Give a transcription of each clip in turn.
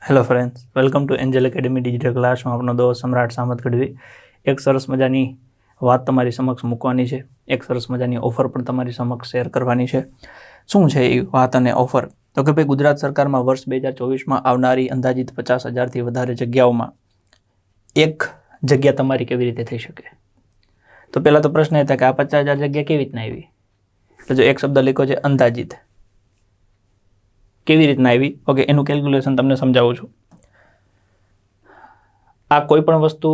Hello friends, welcome to Angel academy digital class. હું આપનો દોસ્ત સમ્રાટ સામત ગઢવી. એક સરસ મજાની વાત તમારી સમક્ષ મૂકવાની છે. એક સરસ મજાની ઓફર પણ તમારી સમક્ષ શેર કરવાની છે. શું છે એ વાત અને ઓફર? તો કે ભાઈ, ગુજરાત સરકારમાં વર્ષ 2024માં આવનારી અંદાજિત 50,000થી વધારે જગ્યાઓમાં એક જગ્યા તમારી કેવી રીતે થઈ શકે? તો પહેલાં તો પ્રશ્ન એ થાય કે આ 50,000 જગ્યા કેવી રીતના આવી? તો જો એક શબ્દ લખ્યો છે અંદાજિત. કેવી રીતના આવી? ઓકે, એનું કેલ્ક્યુલેશન તમને સમજાવું છું. આ કોઈ પણ વસ્તુ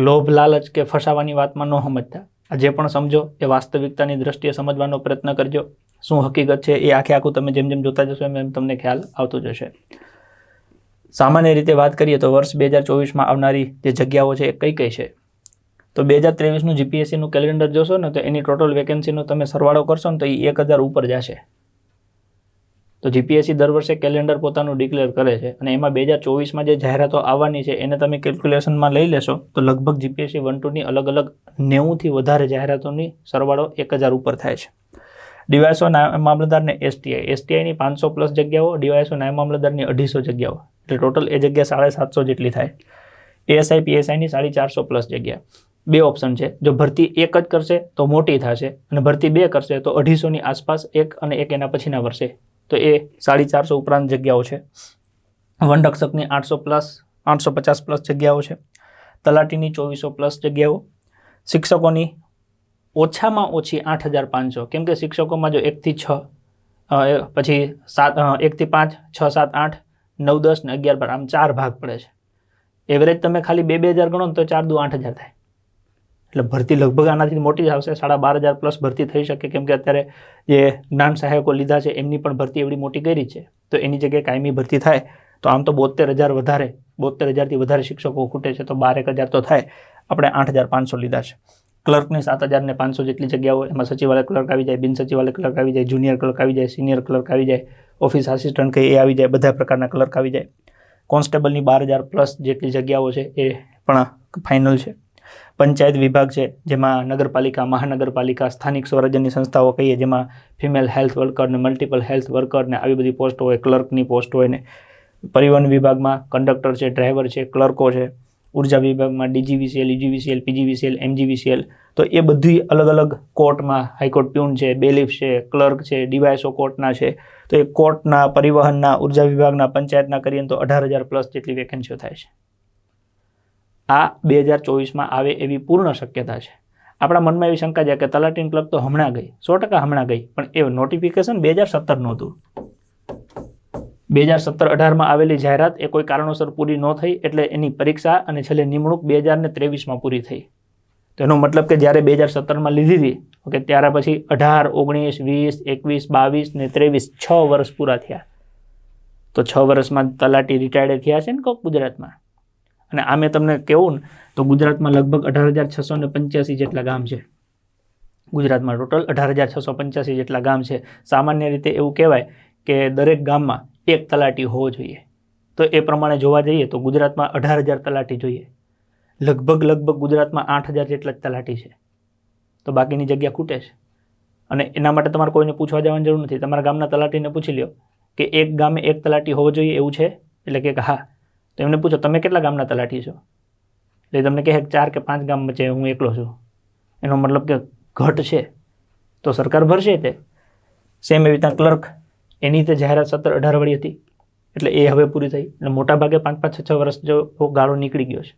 લોભ, લાલચ કે ફસાવાની વાતમાં ન સમજતા. આ જે પણ સમજો એ વાસ્તવિકતાની દ્રષ્ટિએ સમજવાનો પ્રયત્ન કરજો. શું હકીકત છે એ આખું તમે જેમ જેમ જોતા જશો એમ તમને ખ્યાલ આવતો જશે. સામાન્ય રીતે વાત કરીએ તો વર્ષ 2024માં આવનારી જે જગ્યાઓ છે એ કઈ કઈ છે? તો 2023નું જીપીએસસીનું કેલેન્ડર જોશો ને તો એની ટોટલ વેકેન્સીનો તમે સરવાળો કરશો ને તો એ 1,000 ઉપર જશે. તો જીપીએસસી દર વર્ષે કેલેન્ડર પોતાનું ડિક્લેર કરે છે અને એમાં 2024માં જે જાહેરાતો આવવાની છે એને તમે કેલ્ક્યુલેશનમાં લઈ લેશો તો લગભગ જીપીએસસી 1-2ની અલગ 90થી વધારે જાહેરાતોની સરવાળો 1,000 ઉપર થાય છે. ડીવાયએસઓ નાયબ મામલતદાર ને એસટીઆઈની 500+ જગ્યાઓ, ડીવાયએસઓ નાયબ મામલતદારની 250 જગ્યાઓ, એટલે ટોટલ એ જગ્યા 750 જેટલી થાય. એએસઆઈ પીએસઆઈની 450+ જગ્યા. બે ઓપ્શન છે. જો ભરતી એક જ કરશે તો મોટી થશે અને ભરતી બે કરશે તો 250ની આસપાસ એક અને એક એના પછીના વર્ષે, તો એ 450 ઉપરાંત જગ્યાઓ છે. વનરક્ષકની 850+ જગ્યાઓ છે. તલાટીની 2400+ જગ્યાઓ. શિક્ષકોની ઓછામાં ઓછી 8,500, કેમ કે શિક્ષકોમાં જો 1 થી 6, પછી 1 થી 5, 6, 7, 8, 9, 10 ને 11, 12 આમ 4 ભાગ પડે છે. એવરેજ તમે ખાલી 2,000 ગણો તો 4 દુ 8,000 થાય. એટલે ભરતી લગભગ આનાથી મોટી જ આવશે. 12,500+ ભરતી થઈ શકે, કેમ કે અત્યારે જે જ્ઞાન સહાયકો લીધા છે એમની પણ ભરતી એવડી મોટી કરી છે. તો એની જગ્યાએ કાયમી ભરતી થાય તો આમ તો 72,000થી વધારે શિક્ષકો ખૂટે છે, તો 12,000 તો થાય. આપણે 8,500 લીધા છે. ક્લર્કની 7,500 જેટલી જગ્યાઓ, એમાં સચિવાલય ક્લર્ક આવી જાય, બિન સચિવાલય ક્લર્ક આવી જાય, જુનિયર ક્લર્ક આવી જાય, સિનિયર ક્લર્ક આવી જાય, ઓફિસ આસિસ્ટન્ટ કઈ એ આવી જાય, બધા પ્રકારના ક્લર્ક આવી જાય. કોન્સ્ટેબલની 12,000+ જેટલી જગ્યાઓ છે એ પણ ફાઇનલ છે. પંચાયત વિભાગ છે, જેમાં નગરપાલિકા, મહાનગરપાલિકા, સ્થાનિક સ્વરાજ્યની સંસ્થાઓ કહીએ, જેમાં ફિમેલ હેલ્થ વર્કર ને મલ્ટિપલ હેલ્થ વર્કર ને આવી બધી પોસ્ટ હોય, ક્લર્કની પોસ્ટ હોય ને. પરિવહન વિભાગમાં કંડક્ટર છે, ડ્રાઈવર છે, ક્લર્કો છે. ઉર્જા વિભાગમાં ડીજીવીસીએલ, યુજીવીસીએલ, પીજીવીસીએલ, એમજીવીસીએલ. તો એ બધી અલગ અલગ કોર્ટમાં હાઈકોર્ટ પ્યુન છે, બેલીફ છે, ક્લર્ક છે, ડીવાયએસઓ કોર્ટના છે. તો એ કોર્ટના, પરિવહનના, ઉર્જા વિભાગના, પંચાયતના કરીએ તો 18,000+ જેટલી વેકેન્સીઓ થાય છે. આ 2024માં આવે એવી પૂર્ણ શક્યતા છે. આપણા મનમાં એવી શંકા છે કે તલાટીની ક્લર્ક તો હમણાં ગઈ, 100% હમણાં ગઈ, પણ એ નોટિફિકેશન 2017નું હતું. 2017-18માં આવેલી જાહેરાત એ કોઈ કારણોસર પૂરી ન થઈ, એટલે એની પરીક્ષા અને છેલ્લે નિમણૂક 2023માં પૂરી થઈ. તો એનો મતલબ કે જ્યારે 2017માં લીધી હતી, ઓકે, ત્યાર પછી 18, 19, 20, 21, 22 ને 23, 6 વર્ષ પૂરા થયા. તો 6 વર્ષમાં તલાટી રિટાયર્ડ થયા છે ને કોક ગુજરાતમાં. અને આ મેં તમને કહું ને તો ગુજરાતમાં લગભગ 18,685 જેટલા ગામ છે. ગુજરાતમાં ટોટલ 18,685 જેટલા ગામ છે. સામાન્ય રીતે એવું કહેવાય કે દરેક ગામમાં એક તલાટી હોવો જોઈએ. તો એ પ્રમાણે જોવા જઈએ તો ગુજરાતમાં 18,000 તલાટી જોઈએ. લગભગ ગુજરાતમાં 8,000 જેટલા જ તલાટી છે. તો બાકીની જગ્યા ખૂટે છે. અને એના માટે તમારે કોઈને પૂછવા જવાની જરૂર નથી. તમારા ગામના તલાટીને પૂછી લ્યો કે એક ગામે એક તલાટી હોવો જોઈએ એવું છે, એટલે કે હા. તો એમને પૂછો તમે કેટલા ગામના તલાટી છો, એટલે તમને કહે 4 કે 5 ગામ છે, હું એકલો છું. એનો મતલબ કે ઘટ છે, તો સરકાર ભરશે તે. સેમ એવી રીતના ક્લર્ક, એની તે જાહેરાત 17-18 વાળી હતી, એટલે એ હવે પૂરી થઈ. એટલે મોટાભાગે 5-5, 6 વર્ષ જો ગાળો નીકળી ગયો છે,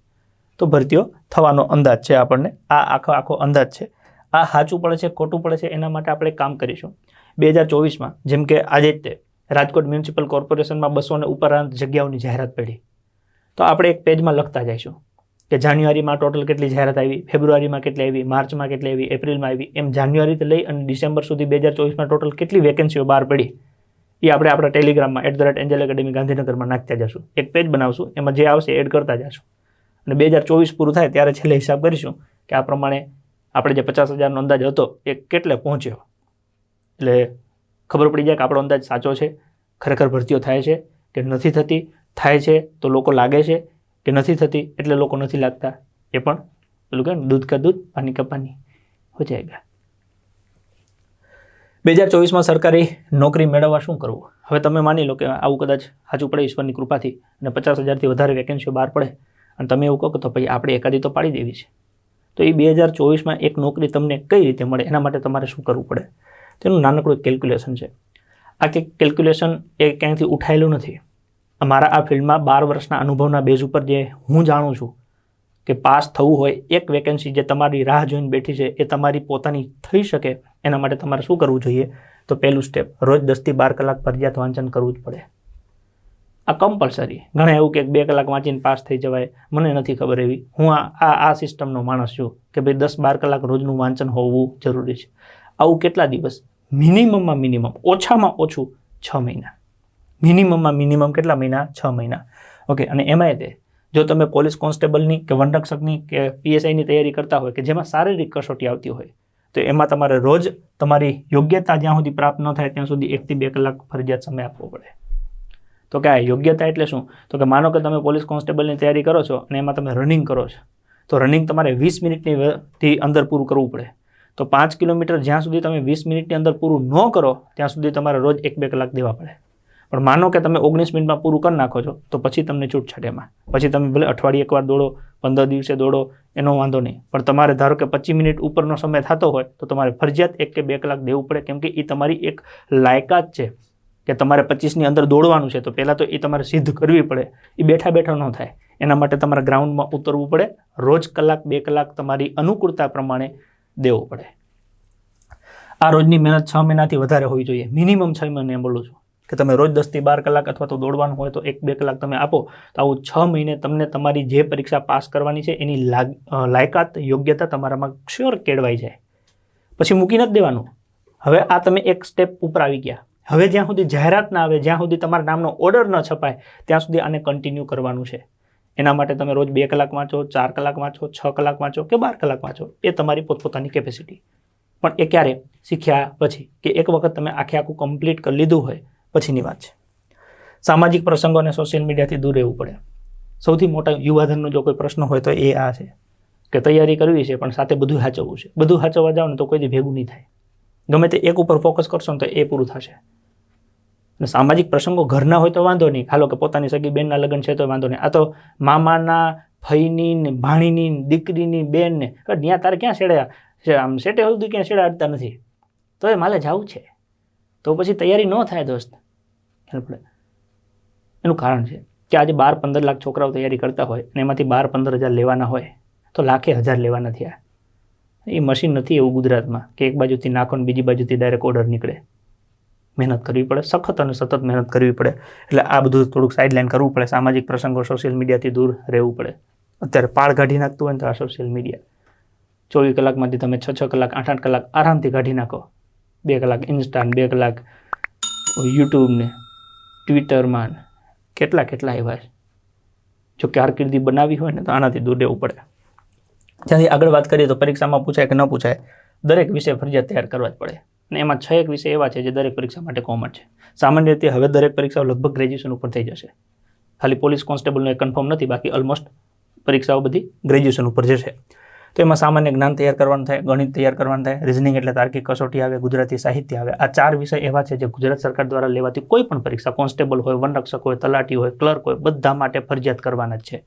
તો ભરતીઓ થવાનો અંદાજ છે આપણને. આ આખો અંદાજ છે. આ સાચું પડે છે, ખોટું પડે છે, એના માટે આપણે કામ કરીશું. 2024માં જેમ કે આજે જ તે રાજકોટ મ્યુનિસિપલ કોર્પોરેશનમાં 200 ઉપર જગ્યાઓની જાહેરાત પડી. તો આપણે એક પેજમાં લખતા જઈશું કે જાન્યુઆરીમાં ટોટલ કેટલી જાહેરાત આવી, ફેબ્રુઆરીમાં કેટલી આવી, માર્ચમાં કેટલી આવી, એપ્રિલમાં આવી, એમ જાન્યુઆરીથી લઈ અને ડિસેમ્બર સુધી 2024માં ટોટલ કેટલી વેકેન્સીઓ બહાર પડી એ આપણે આપણા ટેલિગ્રામમાં @એન્જલ એકેડમી ગાંધીનગરમાં નાખતા જશું. એક પેજ બનાવશું, એમાં જે આવશે એડ કરતા જશું. અને 2024 પૂરું થાય ત્યારે છેલ્લે હિસાબ કરીશું કે આ પ્રમાણે આપણે જે 50,000નો અંદાજ હતો એ કેટલે પહોંચ્યો. એટલે ખબર પડી જાય કે આપણો અંદાજ સાચો છે, ખરેખર ભરતીઓ થાય છે કે નથી થતી. થાય છે તો લોકો લાગે છે કે નથી થતી એટલે લોકો નથી લાગતા. એ પણ પેલું કે દૂધ કા દૂધ પાણી કા પાણી હો જાયગા. 2024માં સરકારી નોકરી મેળવવા શું કરવું? હવે તમે માની લો કે આવું કદાચ સાચું પડે ઈશ્વરની કૃપાથી અને 50,000થી વધારે વેકેન્સીઓ બહાર પડે અને તમે એવું કહો કે તો ભાઈ આપણે એકાદી તો પાડી દેવી છે, તો એ 2024માં એક નોકરી તમને કઈ રીતે મળે એના માટે તમારે શું કરવું પડે તેનું નાનકડું કેલ્ક્યુલેશન છે. આ કે કેલ્ક્યુલેશન એ ક્યાંયથી ઉઠાયેલું નથી. મારા આ ફિલ્ડમાં 12 વર્ષના અનુભવના બેઝ ઉપર જે હું જાણું છું કે પાસ થવું હોય, એક વેકેન્સી જે તમારી રાહ જોઈને બેઠી છે એ તમારી પોતાની થઈ શકે એના માટે તમારે શું કરવું જોઈએ? તો પહેલું સ્ટેપ, રોજ 10થી 12 કલાક ફરજિયાત વાંચન કરવું જ પડે. આ કમ્પલસરી. ઘણા એવું કે 2 કલાક વાંચીને પાસ થઈ જવાય, મને નથી ખબર એવી. હું આ સિસ્ટમનો માણસ છું કે ભાઈ 10-12 કલાક રોજનું વાંચન હોવું જરૂરી છે. આવું કેટલા દિવસ? મિનિમમમાં મિનિમમ, ઓછામાં ઓછું 6 મહિના. મિનિમમમાં મિનિમમ કેટલા મહિના? 6 મહિના. ઓકે. અને એમાંય તે જો તમે પોલીસ કોન્સ્ટેબલની કે વનરક્ષકની કે PSIની તૈયારી કરતા હોય કે જેમાં શારીરિક કસોટી આવતી હોય, તો એમાં તમારે રોજ તમારી યોગ્યતા જ્યાં સુધી પ્રાપ્ત ન થાય ત્યાં સુધી 1 થી 2 કલાક ફરજિયાત સમય આપવો પડે. તો કે આ યોગ્યતા એટલે શું? તો કે માનો કે તમે પોલીસ કોન્સ્ટેબલની તૈયારી કરો છો અને એમાં તમે રનિંગ કરો છો, તો રનિંગ તમારે 20 મિનિટની અંદર પૂરું કરવું પડે. તો 5 કિલોમીટર જ્યાં સુધી તમે 20 મિનિટની અંદર પૂરું ન કરો ત્યાં સુધી તમારે રોજ 1-2 કલાક દેવા પડે. પણ માનો કે તમે 19 મિનિટમાં પૂરું કરી નાખો છો તો પછી તમને છૂટછાટ એમાં. પછી તમે ભલે અઠવાડિયે એકવાર દોડો, 15 દિવસે દોડો, એનો વાંધો નહીં. પણ તમારે ધારો કે 25 મિનિટ ઉપરનો સમય થતો હોય તો તમારે ફરજિયાત 1 કે 2 કલાક દેવું પડે, કેમ કે એ તમારી એક લાયકાત છે કે તમારે 25ની અંદર દોડવાનું છે. તો પહેલાં તો એ તમારે સિદ્ધ કરવી પડે. એ બેઠા બેઠા ન થાય. એના માટે તમારે ગ્રાઉન્ડમાં ઉતરવું પડે. રોજ 1-2 કલાક તમારી અનુકૂળતા પ્રમાણે દેવો પડે. આ રોજની મહેનત 6 મહિનાથી વધારે હોવી જોઈએ. મિનિમમ 6 મહિને બોલું છું કે તમે રોજ 10 થી 12 કલાક અથવા તો દોડવાનું હોય તો 1-2 કલાક તમે આપો, તો આવું 6 મહિને તમને તમારી જે પરીક્ષા પાસ કરવાની છે એની લાયકાત, યોગ્યતા તમારામાં શ્યોર કેળવાઈ જાય. પછી મૂકી નથી દેવાનું. હવે આ તમે એક સ્ટેપ ઉપર આવી ગયા. હવે જ્યાં સુધી જાહેરાત ના આવે, જ્યાં સુધી તમારા નામનો ઓર્ડર ન છપાય ત્યાં સુધી આને કન્ટિન્યુ કરવાનું છે. એના માટે તમે રોજ 2 કલાક વાંચો, 4 કલાક વાંચો, 6 કલાક વાંચો કે 12 કલાક વાંચો, એ તમારી પોતપોતાની કેપેસિટી. પણ એ ક્યારે? શીખ્યા પછી, કે એક વખત તમે આખું કમ્પ્લીટ કરી લીધું હોય પછીની વાત છે. સામાજિક પ્રસંગો અને સોશિયલ મીડિયાથી દૂર રહેવું પડે. સૌથી મોટા યુવાધનનો જો કોઈ પ્રશ્ન હોય તો એ આ છે કે તૈયારી કરવી છે પણ સાથે બધું સાચવવું છે. બધું સાચવવા જાવ ને તો કોઈ દી ભેગું નહીં થાય. ગમે તે એક ઉપર ફોકસ કરશો ને તો એ પૂરું થશે. અને સામાજિક પ્રસંગો ઘરના હોય તો વાંધો નહીં. હાલો કે પોતાની સગી બેનના લગ્ન છે તો વાંધો નહીં. આ તો મામાના, ફઈની ને ભાણીની, દીકરીની બેન ને ત્યાં તારે ક્યાં છેડ્યા છે? આમ સેટે સુધી ક્યાં છેડાડતા નથી, તો એ માલે જવું છે તો પછી તૈયારી ન થાય દોસ્ત. એનું કારણ છે કે આજે 12-15 લાખ છોકરાઓ તૈયારી કરતા હોય અને એમાંથી 12-15 હજાર લેવાના હોય તો લાખે હજાર લેવાના થયા. એ મશીન નથી એવું ગુજરાતમાં કે એક બાજુથી નાખો ને બીજી બાજુથી ડાયરેક્ટ ઓર્ડર નીકળે. મહેનત કરવી પડે, સખત અને સતત મહેનત કરવી પડે. એટલે આ બધું થોડુંક સાઇડલાઇન કરવું પડે. સામાજિક પ્રસંગો, સોશિયલ મીડિયાથી દૂર રહેવું પડે. અત્યારે પાળ કાઢી નાખતું હોય ને તો આ સોશિયલ મીડિયા 24 કલાકમાંથી તમે 6 કલાક, 8 કલાક આરામથી કાઢી નાખો. 2 કલાક ઇન્સ્ટા, 2 કલાક યુટ્યુબ ને ટ્વિટરમાં કેટલા એવા છે. જો કારકિર્દી બનાવી હોય ને તો આનાથી દૂર રહેવું પડે. ત્યાંથી આગળ વાત કરીએ તો પરીક્ષામાં પૂછાય કે ન પૂછાય, દરેક વિષય ફરજિયાત તૈયાર કરવા જ પડે. અને એમાં 6 વિષય એવા છે જે દરેક પરીક્ષા માટે કોમન છે. સામાન્ય રીતે હવે દરેક પરીક્ષાઓ લગભગ ગ્રેજ્યુએશન ઉપર થઈ જશે. ખાલી પોલીસ કોન્સ્ટેબલનું એ કન્ફર્મ નથી, બાકી ઓલમોસ્ટ પરીક્ષાઓ બધી ગ્રેજ્યુએશન ઉપર જશે. તો એમાં સામાન્ય જ્ઞાન તૈયાર કરવાનું થાય, ગણિત તૈયાર કરવાનું થાય, રિઝનિંગ એટલે તાર્કિક કસોટી આવે, ગુજરાતી સાહિત્ય આવે. આ 4 વિષય એવા છે જે ગુજરાત સરકાર દ્વારા લેવાતી કોઈ પણ પરીક્ષા, કોન્સ્ટેબલ હોય, વનરક્ષક હોય, તલાટી હોય, ક્લર્ક હોય, બધા માટે ફરજિયાત કરવાના જ છે.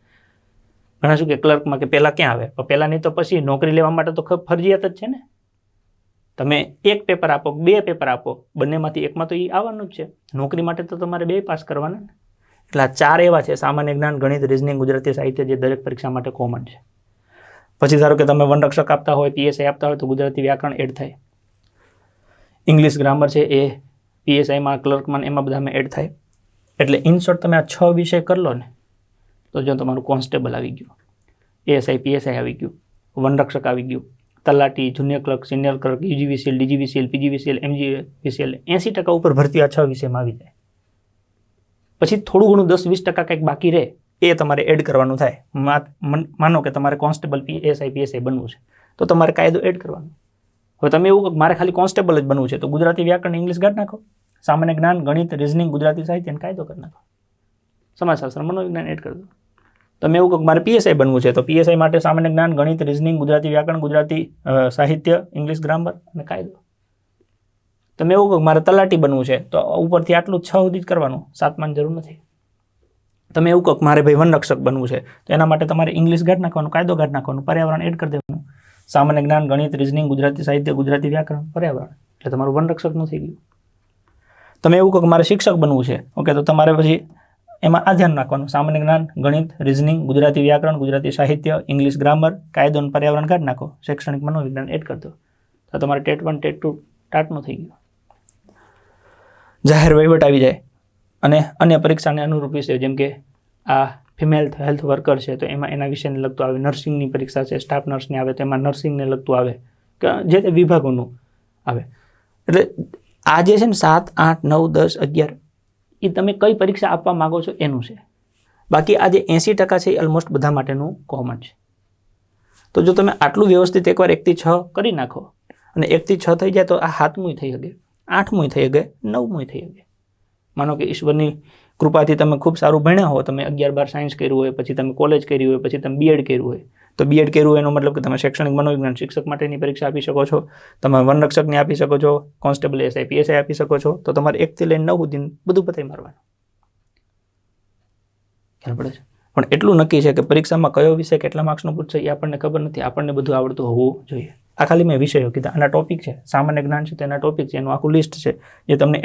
ઘણા શું કે ક્લર્કમાં કે પહેલાં ક્યાં આવે? પણ પહેલાં નહીં તો પછી નોકરી લેવા માટે તો ફરજિયાત જ છે ને. તમે 1 પેપર આપો, 2 પેપર આપો, બંનેમાંથી એકમાં તો એ આવવાનું જ છે. નોકરી માટે તો તમારે 2 પાસ કરવાના ને. એટલે આ 4 એવા છે: સામાન્ય જ્ઞાન, ગણિત, રિઝનિંગ, ગુજરાતી સાહિત્ય, જે દરેક પરીક્ષા માટે કોમન છે. પછી ધારો કે તમે વનરક્ષક આપતા હોય, PSI આપતા હોય તો ગુજરાતી વ્યાકરણ એડ થાય. ઇંગ્લિશ ગ્રામર છે એ PSIમાં, ક્લર્કમાં, એમાં બધામાં એડ થાય. એટલે ઇન શોર્ટ તમે આ 6 વિષય કરી લો ને તો જો તમારું કોન્સ્ટેબલ આવી ગયું, ASI PSI આવી ગયું, વનરક્ષક આવી ગયું, તલાટી, junior clerk, senior clerk, UGVCL, DGVCL, PGVCL, MGVCL, 80% ઉપર ભરતી આ 6 વિષયમાં આવી જાય. પછી થોડું ઘણું 10-20% કંઈક બાકી રહે, એ તમારે એડ કરવાનું થાય. માનો કે તમારે કોન્સ્ટેબલ ASI PSI બનવું છે તો તમારે કાયદો એડ કરવાનો. હવે તમે એવું મારે ખાલી કોન્સ્ટેબલ જ બનવું છે તો ગુજરાતી વ્યાકરણ, ઇંગ્લિશ ગાઢ નાખો. સામાન્ય જ્ઞાન, ગણિત, રિઝનિંગ, ગુજરાતી સાહિત્ય અને કાયદો કરી નાખો. સમાજશાસ્ત્ર, મનોવિજ્ઞાન એડ કરી દો. તમે એવું કહો મારે PSI બનવું છે તો PSI માટે સામાન્ય જ્ઞાન, ગણિત, રિઝનિંગ, ગુજરાતી વ્યાકરણ, ગુજરાતી સાહિત્ય, ઇંગ્લિશ ગ્રામર અને કાયદો. તમે એવું કહો મારે તલાટી બનવું છે તો ઉપરથી આટલું 6 સુધી જ કરવાનું, 7માની જરૂર નથી. તમે એવું કહો મારે ભાઈ વનરક્ષક બનવું છે તો એના માટે તમારે ઇંગ્લિશ ગાઢ નાખવાનું, કાયદો ગાઢ નાખવાનું, પર્યાવરણ એડ કરી દેવાનું, સામાન્ય જ્ઞાન, ગણિત, રીઝનિંગ, ગુજરાતી સાહિત્ય, ગુજરાતી વ્યાકરણ, પર્યાવરણ, એટલે તમારું વનરક્ષકનું થઈ ગયું. તમે એવું કહો કે મારે શિક્ષક બનવું છે, ઓકે, તો તમારે પછી એમાં આ ધ્યાન રાખવાનું, સામાન્ય જ્ઞાન, ગણિત, રીઝનિંગ, ગુજરાતી વ્યાકરણ, ગુજરાતી સાહિત્ય, ઇંગ્લિશ ગ્રામર, કાયદો અને પર્યાવરણ કાઢી નાખો, શૈક્ષણિક મનોવિજ્ઞાન એડ કરી દો, તો તમારે ટેટ 1 ટેટ 2 ટાટનું થઈ ગયું. જાહેર વહીવટ આવી જાય અને અન્ય પરીક્ષાને અનુરૂપ વિષય જેમ કે આ ફિમેલ હેલ્થ વર્કર છે તો એમાં એના વિષયને લગતું આવે, નર્સિંગની પરીક્ષા છે, સ્ટાફ નર્સની આવે તો એમાં નર્સિંગને લગતું આવે, કે જે તે વિભાગોનું આવે. એટલે આ જે છે ને 7, 8, 9, 10, 11 એ તમે કઈ પરીક્ષા આપવા માગો છો એનું છે. બાકી આ જે 80% છે એ ઓલમોસ્ટ બધા માટેનું કોમન છે. તો જો તમે આટલું વ્યવસ્થિત એકવાર 1 થી 6 કરી નાખો અને 1 થી 6 થઈ જાય તો આ 7મું થઈ શકે, 8મું થઈ શકે, 9મું થઈ શકે. માનો કે ઈશ્વરની કૃપાથી તમે ખૂબ સારું ભણ્યા હો, તમે 11-12 સાયન્સ કર્યું હોય, પછી તમે કોલેજ કર્યું હોય, પછી તમે બીએડ કર્યું હોય, તો બીએડ કર્યું હોય એનો મતલબ કે તમે શૈક્ષણિક મનોવિજ્ઞાન શિક્ષક માટેની પરીક્ષા આપી શકો છો, તમે વનરક્ષકની આપી શકો છો, કોન્સ્ટેબલ એસઆઈ પીએસઆઈ આપી શકો છો, તો તમારે 1 થી લઈને 9 સુધી બધું પતાવી મારવાનું. ખ્યાલ પડે છે? પણ એટલું નક્કી છે કે પરીક્ષામાં કયો વિષય કેટલા માર્ક્સનો પૂછશે એ આપણને ખબર નથી, આપણને બધું આવડતું હોવું જોઈએ. આ ખાલી મેં વિષયો કીધા, આના ટોપિક છે, સામાન્ય જ્ઞાન છે તેના ટોપિક છે, એનું આખું લિસ્ટ છે જે તમને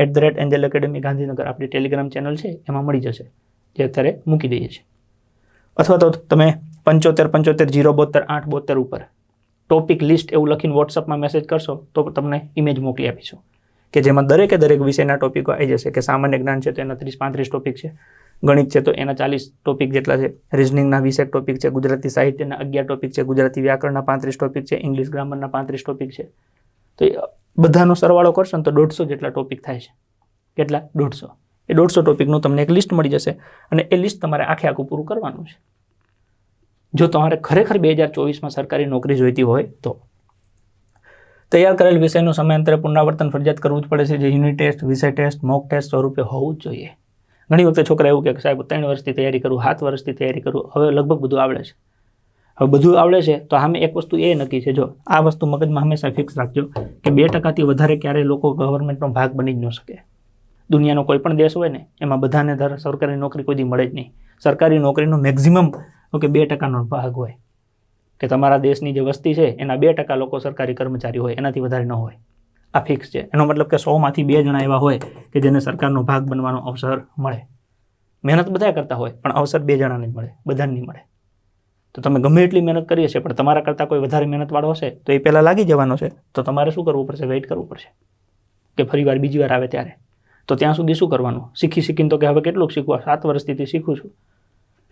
@angel academy ગાંધીનગર આપણી ટેલિગ્રામ ચેનલ છે એમાં મળી જશે, જે અત્યારે મૂકી દઈએ છીએ. અથવા તો તમે 75 ઉપર ટોપિક લિસ્ટ એવું લખીને વોટ્સઅપમાં મેસેજ કરશો તો તમને ઇમેજ મોકલી આપીશું કે જેમાં દરેકે દરેક વિષયના ટોપિકો આવી જશે, કે સામાન્ય જ્ઞાન છે તો એના 30-35 ટોપિક છે, ગણિત છે તો એના 40 ટોપિક જેટલા છે, રીઝનિંગના 20 ટોપિક છે, ગુજરાતી સાહિત્યના 11 ટોપિક છે, ગુજરાતી વ્યાકરણના 35 ટોપિક છે, ઇંગ્લિશ ગ્રામરના 35 ટોપિક છે. તો એ બધાનો સરવાળો કરશો ને તો 150 જેટલા ટોપિક થાય છે. કેટલા? 150. એ 150 ટોપિકનું તમને એક લિસ્ટ મળી જશે અને એ લિસ્ટ તમારે આખું પૂરું કરવાનું છે. જો તમારે ખરેખર 2024માં સરકારી નોકરી જોઈતી હોય તો તૈયાર કરેલ વિષયનું સમયાંતરે પુનરાવર્તન ફરજિયાત કરવું જ પડે છે, જે યુનિટ ટેસ્ટ, વિષય ટેસ્ટ, મોક ટેસ્ટ સ્વરૂપે હોવું જ જોઈએ. ઘણી વખતે છોકરા એવું કે સાહેબ 3 વર્ષથી તૈયારી કરું, 7 વર્ષથી તૈયારી કરું, હવે લગભગ બધું આવડે છે. હવે બધું આવડે છે તો આમે એક વસ્તુ એ નક્કી છે, જો આ વસ્તુ મગજમાં હંમેશા ફિક્સ રાખજો કે 2%થી વધારે ક્યારેય લોકો ગવર્મેન્ટનો ભાગ બની જ ન શકે. દુનિયાનો કોઈ પણ દેશ હોય ને એમાં બધાને સરકારી નોકરી કોઈ દી મળે જ નહીં. સરકારી નોકરીનો મેક્સિમમ કે 2%નો ભાગ હોય, કે તમારા દેશની જે વસ્તી છે એના 2% લોકો સરકારી કર્મચારી હોય, એનાથી વધારે ન હોય. આ ફિક્સ છે. એનો મતલબ કે 100માંથી 2 જણા એવા હોય કે જેને સરકારનો ભાગ બનવાનો અવસર મળે. મહેનત બધા કરતા હોય પણ અવસર 2 જણાને જ મળે, બધાને નહીં મળે. તો તમે ગમે એટલી મહેનત કરી હશે પણ તમારા કરતાં કોઈ વધારે મહેનતવાળો હશે તો એ પહેલાં લાગી જવાનો છે. તો તમારે શું કરવું પડશે? વેઇટ કરવું પડશે કે ફરી વાર બીજી વાર આવે ત્યારે. તો ત્યાં સુધી શું કરવાનું? શીખીને તો કે હવે કેટલું શીખવા, 7 વર્ષથી શીખું છું.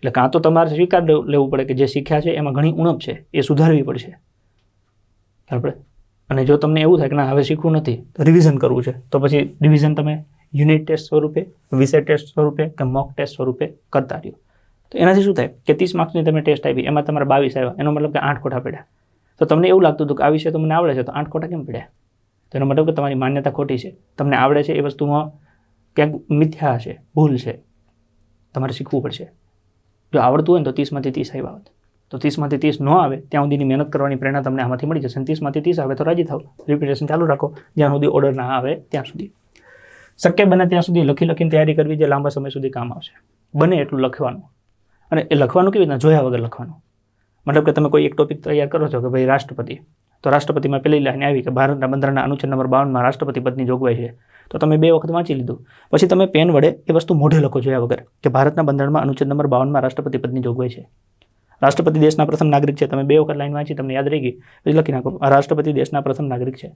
એટલે કાં તો તમારે સ્વીકાર લેવું પડે કે જે શીખ્યા છે એમાં ઘણી ઉણપ છે, એ સુધારવી પડશે. બરાબર. અને જો તમને એવું થાય કે ના હવે શીખવું નથી, તો રિવિઝન કરવું છે, તો પછી રિવિઝન તમે યુનિટ ટેસ્ટ સ્વરૂપે, વિષય ટેસ્ટ સ્વરૂપે કે મોક ટેસ્ટ સ્વરૂપે કરતા રહ્યો. તો એનાથી શું થાય કે 30 માર્ક્સની તમે ટેસ્ટ આપી, એમાં તમારા 22 આવ્યા, એનો મતલબ કે 8 ખોટા પડ્યા. તો તમને એવું લાગતું હતું કે આ વિષય તો મને આવડે છે તો 8 ખોટા કેમ પડ્યા? તો એનો મતલબ કે તમારી માન્યતા ખોટી છે. તમને આવડે છે એ વસ્તુમાં ક્યાંક મિથ્યા છે, ભૂલ છે, તમારે શીખવું પડશે. જો આવડતું હોય ને તો 30માંથી 30 આવ્યા હોત, તો 30માંથી 30 ન આવે ત્યાં સુધીની મહેનત કરવાની પ્રેરણા તમને આમાંથી મળી જશે. 30માંથી 30 આવે તો રાજી થાવ, રિપીટેશન ચાલુ રાખો જ્યાં સુધી ઓર્ડર ના આવે ત્યાં સુધી. શક્ય બને ત્યાં સુધી લખીને તૈયારી કરવી, જે લાંબા સમય સુધી કામ આવશે. બને એટલું લખવાનું, અને એ લખવાનું કેવી રીતના? જોયા વગર લખવાનું. મતલબ કે તમે કોઈ એક ટોપિક તૈયાર કરો છો કે ભાઈ રાષ્ટ્રપતિ, તો રાષ્ટ્રપતિમાં પેલી લાઈન આવી કે ભારતના બંધારણના અનુચ્છેદ નંબર 52માં રાષ્ટ્રપતિ પદની જોગવાઈ છે. તો તમે 2 વખત વાંચી લીધું, પછી તમે પેન વડે એ વસ્તુ મોઢે લખો જોયા વગર કે ભારતના બંધારણમાં અનુચ્છેદ નંબર 52માં રાષ્ટ્રપતિ પદની જોગવાઈ છે. રાષ્ટ્રપતિ દેશના પ્રથમ નાગરિક છે. તમે 2 વખત લાઈન વાંચી, તમને યાદ રહી ગઈ, પછી લખી નાખો આ રાષ્ટ્રપતિ દેશના પ્રથમ નાગરિક છે.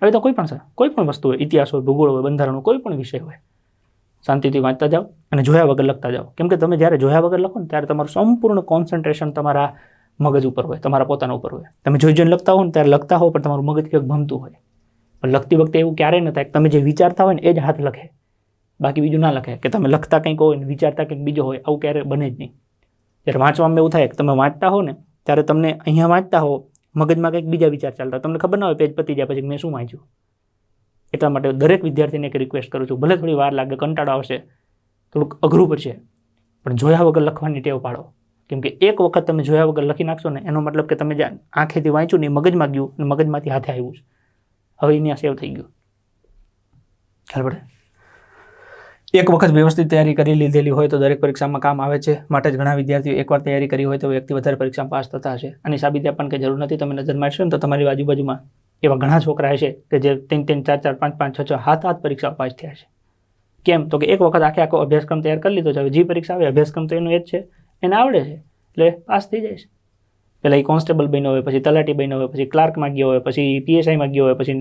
હવે તો કોઈ પણ વસ્તુ હોય, ઇતિહાસ હોય, ભૂગોળ હોય, બંધારણ હોય, કોઈ પણ વિષય હોય, શાંતિથી વાંચતા જાઓ અને જોયા વગર લખતા જાઓ. કેમ કે તમે જ્યારે જોયા વગર લખો ને ત્યારે તમારું સંપૂર્ણ કોન્સન્ટ્રેશન તમારા મગજ ઉપર હોય, તમારા પોતાના ઉપર હોય. તમે જોઈને લખતા હો ને ત્યારે લખતા હો પણ તમારું મગજ ક્યાંક ભમતું હોય. પણ લખતી વખતે એવું ક્યારેય ન થાય કે તમે જે વિચારતા હોય ને એ જ હાથ લખે, બાકી બીજું ના લખે, કે તમે લખતા કંઈક હોય ને વિચારતા કંઈક બીજો હોય, આવું ક્યારેય બને જ નહીં. જ્યારે વાંચવામાં એવું થાય કે તમે વાંચતા હો ને ત્યારે તમને અહીંયા વાંચતા હો, મગજમાં કંઈક બીજા વિચાર ચાલતા, તમને ખબર ના હોય પેજ પતી જાય પછી મેં શું વાંચ્યું. એટલા માટે દરેક વિદ્યાર્થીને એક રિક્વેસ્ટ કરું છું, ભલે થોડી વાર લાગે, કંટાળો આવશે, થોડુંક અઘરું પડશે, પણ જોયા વગર લખવાની ટેવ પાડો. કેમ કે એક વખત તમે જોયા વગર લખી નાખશો ને એનો મતલબ કે તમે જે આંખેથી વાંચ્યું ને મગજમાં ગયું, મગજમાંથી હાથે આવ્યું છે, હવે અહીંયા સેવ થઈ ગયું. ખ્યાલ પડે? એક વખત વ્યવસ્થિત તૈયારી કરી લીધેલી હોય તો દરેક પરીક્ષામાં કામ આવે છે. માટે જ ઘણા વિદ્યાર્થીઓ એકવાર તૈયારી કરી હોય તો વ્યક્તિ વધારે પરીક્ષામાં પાસ થતા હશે. આની સાબિતી આપવાની કંઈ જરૂર નથી. તમે નજર મારશો ને તો તમારી આજુબાજુમાં એવા ઘણા છોકરા હશે કે જે 3, 4, 5, 5, 6, 7 પરીક્ષા પાસ થયા છે. કેમ? તો કે એક વખત આખો અભ્યાસક્રમ તૈયાર કરી લીધો છે. હવે જે પરીક્ષા આવે અભ્યાસક્રમ તો એનો એ જ છે, એને આવડે છે એટલે પાસ થઈ જાય છે. પહેલાં એ કોન્સ્ટેબલ બન્યો હોય, પછી તલાટી બન્યો હોય, પછી ક્લાર્કમાં ગયો હોય, પછી PSIમાં ગયો હોય, પછી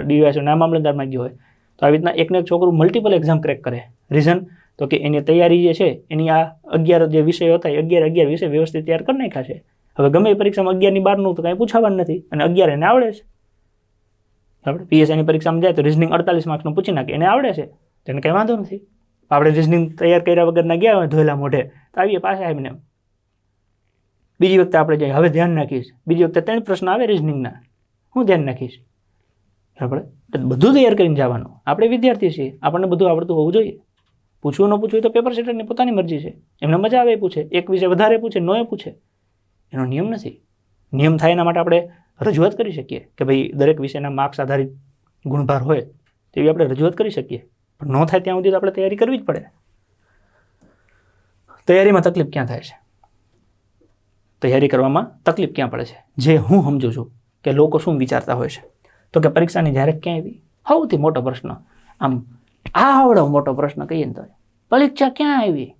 DYSના મામલતદારમાં ગયો હોય. તો આવી રીતના એકને એક છોકરું મલ્ટિપલ એક્ઝામ ક્રેક કરે. રીઝન તો કે એની તૈયારી જે છે એની આ 11 જે વિષયો હતા એ 11 વિષય વ્યવસ્થિત તૈયાર કરી નાખ્યા છે. હવે ગમે એ પરીક્ષામાં 11ની 12નું તો કાંઈ પૂછાવાનું નથી અને 11 એને આવડે છે. આપણે PSIની પરીક્ષામાં જાય તો રિઝનિંગ 48 માર્ક્સનું પૂછી નાખે, એને આવડે છે તો એને કંઈ વાંધો નથી. આપણે રિઝનિંગ તૈયાર કર્યા વગરના ગયા હોય ધોયેલા મોઢે તો આવીએ પાછા એમને. બીજી વખતે આપણે જઈએ, હવે ધ્યાન નાખીશ, બીજી વખતે 3 પ્રશ્ન આવે રિઝનિંગના, હું ધ્યાન નાખીશ. આપણે બધું તૈયાર કરીને જવાનું. આપણે વિદ્યાર્થી છીએ, આપણને બધું આવડતું હોવું જોઈએ. પૂછવું ન પૂછવું તો પેપર સેટરની પોતાની મરજી છે. એમને મજા આવે એ પૂછે, એક વિષય વધારે પૂછે, ન એ પૂછે, એનો નિયમ નથી. નિયમ થાય એના માટે આપણે રજૂઆત કરી શકીએ કે ભાઈ દરેક વિષયના માર્ક્સ આધારિત ગુણભાર હોય તેવી આપણે રજૂઆત કરી શકીએ. પણ ન થાય ત્યાં સુધી તો આપણે તૈયારી કરવી જ પડે. તૈયારીમાં તકલીફ ક્યાં થાય છે? તૈયારી કરવામાં તકલીફ ક્યાં પડે છે? જે હું સમજુ છું કે લોકો શું વિચારતા હોય છે તો કે પરીક્ષાની જાહેરાત ક્યાં આવી? સૌથી મોટો પ્રશ્ન, આમ આવડો મોટો પ્રશ્ન કહીએ ને તો પરીક્ષા ક્યાં આવી?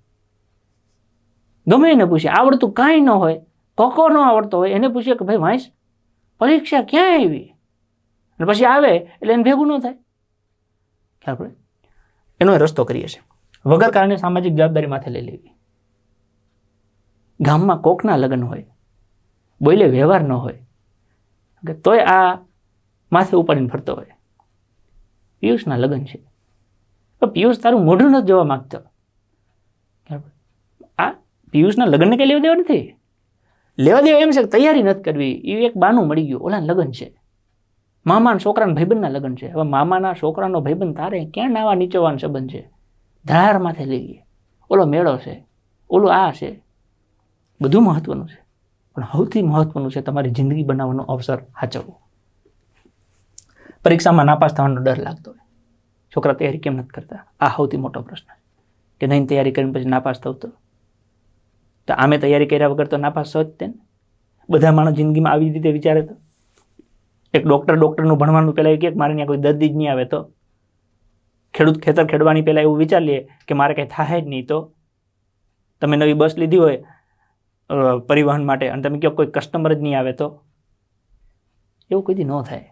ગમે એને પૂછે, આવડતું કાંઈ ન હોય, કોકો ન આવડતો હોય એને પૂછીએ કે ભાઈ વાંચ, પરીક્ષા ક્યાં આવી? અને પછી આવે એટલે એને ભેગું ન થાય. ખ્યાલ પડે? એનો રસ્તો કરીએ છીએ. વગર કારણે સામાજિક જવાબદારી માથે લઈ લેવી. ગામમાં કોકના લગ્ન હોય, બોલે વ્યવહાર ન હોય, તોય આ માથે ઉપાડીને ફરતો હોય. પિયુષના લગ્ન છે, પિયુષ તારું મોઢું નથી જોવા માંગતો. આ પિયુષના લગ્નને કંઈ લેવા દેવા નથી. લેવા દેવા એમ છે કે તૈયારી નથી કરવી, એ એક બાનું મળી ગયું, ઓલા લગ્ન છે, મામાના છોકરાના ભાઈબંધના લગ્ન છે. હવે મામાના છોકરાનો ભાઈબંધ તારે ક્યાં નાવા નીચોવાનો સંબંધ છે? ધાર માથે લઈ લઈએ, ઓલો મેળો છે, ઓલું આ છે, બધું મહત્વનું છે. પણ સૌથી મહત્વનું છે તમારી જિંદગી બનાવવાનો અવસર સાચવવો. પરીક્ષામાં નાપાસ થવાનો ડર લાગતો હોય, છોકરા તૈયારી કેમ નથી કરતા? આ સૌથી મોટો પ્રશ્ન કે નહીં તૈયારી કરીને પછી નાપાસ થવું તો આમે તૈયારી કર્યા વગર તો નાપાસ થયો જ તે ને. બધા માણસ જિંદગીમાં આવી રીતે વિચારે તો એક ડૉક્ટરનું ભણવાનું પહેલાં એ કહે કે મારે ત્યાં કોઈ દર્દી જ નહીં આવે તો. ખેડૂત ખેતર ખેડવાની પહેલાં એવું વિચાર લે કે મારે કંઈ થાય જ નહીં તો. તમે નવી બસ લીધી હોય પરિવહન માટે અને તમે કહો કોઈ કસ્ટમર જ નહીં આવે તો એવું કોઈ દી ન થાય.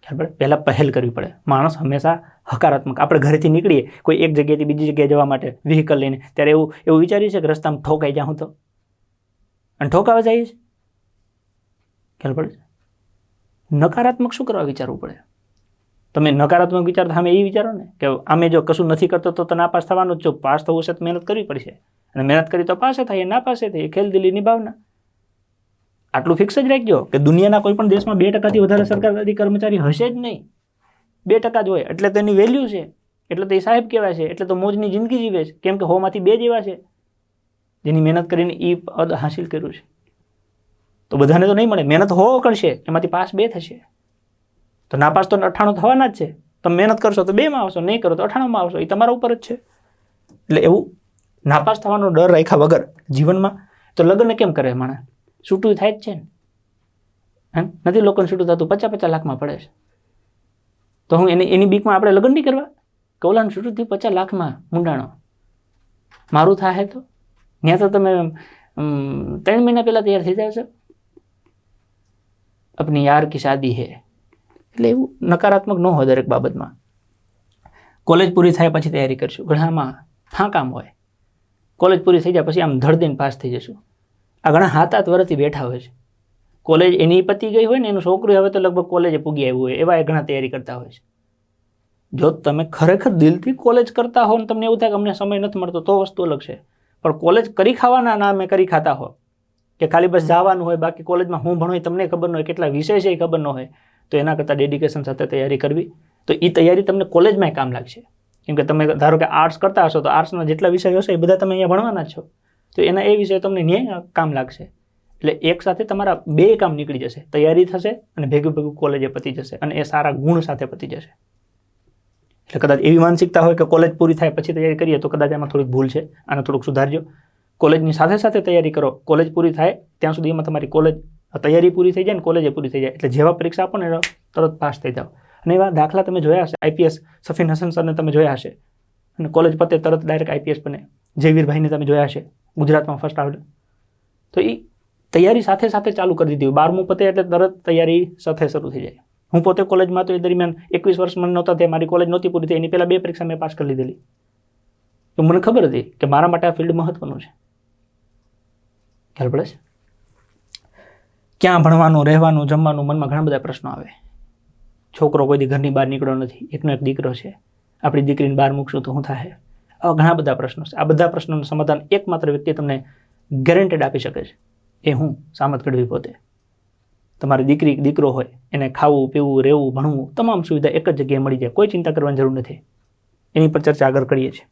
ખ્યાલ પડે? પહેલાં પહેલ કરવી પડે. માણસ હંમેશા હકારાત્મક. આપણે ઘરેથી નીકળીએ કોઈ એક જગ્યાએથી બીજી જગ્યાએ જવા માટે વ્હીકલ લઈને, ત્યારે એવું વિચારીએ છે કે રસ્તામાં ઠોકાઈ જાઉં તો, અને ઠોકાવા જઈએ છીએ. ખ્યાલ પડે? નકારાત્મક શું કરવા વિચારવું પડે? તમે નકારાત્મક વિચાર સામે એ વિચારો ને કે આમે જો કશું નથી કરતો તો નાપાસ થવાનું જ છો. પાસ થવું છે તો મહેનત કરવી પડશે, અને મહેનત કરી તો પાસે થાય, ના પાસે થાય, ખેલદિલીની ભાવના. આટલું ફિક્સ જ રાખજો કે દુનિયાના કોઈ પણ દેશમાં 2%થી વધારે સરકારી કર્મચારી હશે જ નહીં. 2% જ હોય એટલે તો એની વેલ્યુ છે, એટલે તો એ સાહેબ કહેવાય છે, એટલે તો મોજની જિંદગી જીવે છે. કેમ કે 100માંથી 2 જેવા છે જેની મહેનત કરીને એ પદ હાસિલ કર્યું છે. તો બધાને તો નહીં મળે. મહેનત 100 કરશે એમાંથી પાસ 2 થશે. તો નાપાસ તો 98 થવાના જ છે. તમે મહેનત કરશો તો 2માં આવશો, નહીં કરો તો 98માં આવશો. એ તમારા ઉપર જ છે. એટલે એવું નાપાસ થવાનો ડર રાખ્યા વગર જીવનમાં તો લગ્ન કેમ કરે માણસ? છૂટું થાય જ છે ને. નથી લોકોને છૂટું થતું, 50-50 લાખમાં પડે છે. તો હું એની બીકમાં આપણે લગ્ન નહીં કરવા કે ઓલાનું છૂટું થયું 50 લાખમાં મુંડાણો મારું થાય તો ત્યાં તો તમે 3 મહિના પહેલાં તૈયાર થઈ જાવ છો. अपनी यार की शादी है. એટલે એવું નકારાત્મક ન હોય દરેક બાબતમાં. કોલેજ પૂરી થાય પછી તૈયારી કરશું, ઘણામાં હા કામ હોય. કોલેજ પૂરી થઈ જાય પછી આમ ધડ દઈને પાસ થઈ જશું. આ ઘણા 7-8 વર્ષથી બેઠા હોય છે. કોલેજ એની પતી ગઈ હોય ને, એનું છોકરું હવે તો લગભગ કોલેજે પૂગી આવ્યું હોય, એવા ઘણા તૈયારી કરતા હોય છે. જો તમે ખરેખર દિલથી કોલેજ કરતા હો ને તમને એવું થાય કે અમને સમય નથી મળતો તો વસ્તુ અલગ છે. પણ કોલેજ કરી ખાવાના નામે કરી ખાતા હો કે ખાલી બસ જવાનું હોય, બાકી કોલેજમાં હું ભણું તમને ખબર ન હોય, કેટલા વિષય છે એ ખબર ન હોય, તો એના કરતાં ડેડિકેશન સાથે તૈયારી કરવી. તો એ તૈયારી તમને કોલેજમાં કામ લાગશે. કેમ કે તમે ધારો કે આર્ટ્સ કરતા હશો તો આર્ટ્સના જેટલા વિષયો હશે એ બધા તમે અહીંયા ભણવાના જ છો, તો એના એ વિષય તમને ન્યાય કામ લાગશે. એટલે એક સાથે તમારા 2 કામ નીકળી જશે. તૈયારી થશે અને ભેગું ભેગું કોલેજે પતી જશે, અને એ સારા ગુણ સાથે પતી જશે. એટલે કદાચ એવી માનસિકતા હોય કે કોલેજ પૂરી થાય પછી તૈયારી કરીએ તો કદાચ એમાં થોડીક ભૂલ છે, આને થોડુંક સુધારજો. કોલેજની સાથે સાથે તૈયારી કરો. કોલેજ પૂરી થાય ત્યાં સુધીમાં તમારી કોલેજ તૈયારી પૂરી થઈ જાય ને કોલેજે પૂરી થઈ જાય એટલે જેવા પરીક્ષા આપો ને તરત પાસ થઈ જાઓ. અને એવા દાખલા તમે જોયા હશે. આઈપીએસ સફીન હસન સરને તમે જોયા હશે અને કોલેજ પતે તરત ડાયરેક્ટ આઈપીએસ બને. જયવીરભાઈને તમે જોયા હશે, ગુજરાતમાં ફર્સ્ટ આવડે. તો એ તૈયારી સાથે સાથે ચાલુ કરી દીધી. 12મું પતે એટલે તરત તૈયારી સાથે શરૂ થઈ જાય. હું પોતે કોલેજમાં તો એ દરમિયાન 21 વર્ષ મને નહોતા તે મારી કોલેજ નહોતી પૂરી થઈ એની પહેલાં 2 પરીક્ષા મેં પાસ કરી લીધેલી. તો મને ખબર હતી કે મારા માટે આ ફિલ્ડ મહત્વનું છે. ખ્યાલ પડે છે? ક્યાં ભણવાનું, રહેવાનું, જમવાનું, મનમાં ઘણા બધા પ્રશ્નો આવે. છોકરો કોઈ દી ઘરની બહાર નીકળ્યો નથી, એકનો એક દીકરો છે, આપણી દીકરીને બહાર મૂકશું તો શું થાય? આવા ઘણા બધા પ્રશ્નો છે. આ બધા પ્રશ્નોનું સમાધાન એકમાત્ર વ્યક્તિ તમને ગેરંટેડ આપી શકે છે, એ હું સામત ગઢવી પોતે. તમારી દીકરી દીકરો હોય એને ખાવું, પીવું, રહેવું, ભણવું તમામ સુવિધા એક જ જગ્યાએ મળી જાય. કોઈ ચિંતા કરવાની જરૂર નથી. એની પર ચર્ચા આગળ કરીએ છીએ.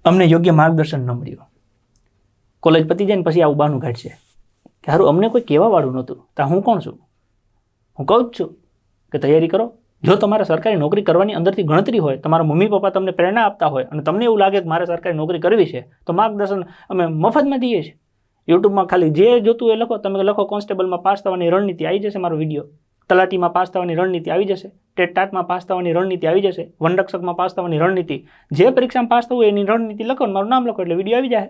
અમને યોગ્ય માર્ગદર્શન ન મળ્યું. કોલેજ પતી જાય ને પછી આવું બહાનું કાઢશે કે સારું અમને કોઈ કહેવાવાળું નહોતું. તો હું કોણ છું? હું કહું જ છું કે તૈયારી કરો. જો તમારે સરકારી નોકરી કરવાની અંદરથી ગણતરી હોય, તમારા મમ્મી પપ્પા તમને પ્રેરણા આપતા હોય અને તમને એવું લાગે કે મારે સરકારી નોકરી કરવી છે તો માર્ગદર્શન અમે મફતમાં દઈએ છીએ. યુટ્યુબમાં ખાલી જે જોતું એ લખો. તમે લખો કોન્સ્ટેબલમાં પાસ થવાની રણનીતિ, આવી જશે મારો વિડીયો. તલાટીમાં પાસ થવાની રણનીતિ આવી જશે. ટેટટાટમાં પાસ થવાની રણનીતિ આવી જશે. વનરક્ષકમાં પાસ થવાની રણનીતિ, જે પરીક્ષામાં પાસ થવું એની રણનીતિ લખો, મારું નામ લખો એટલે વિડીયો આવી જાય.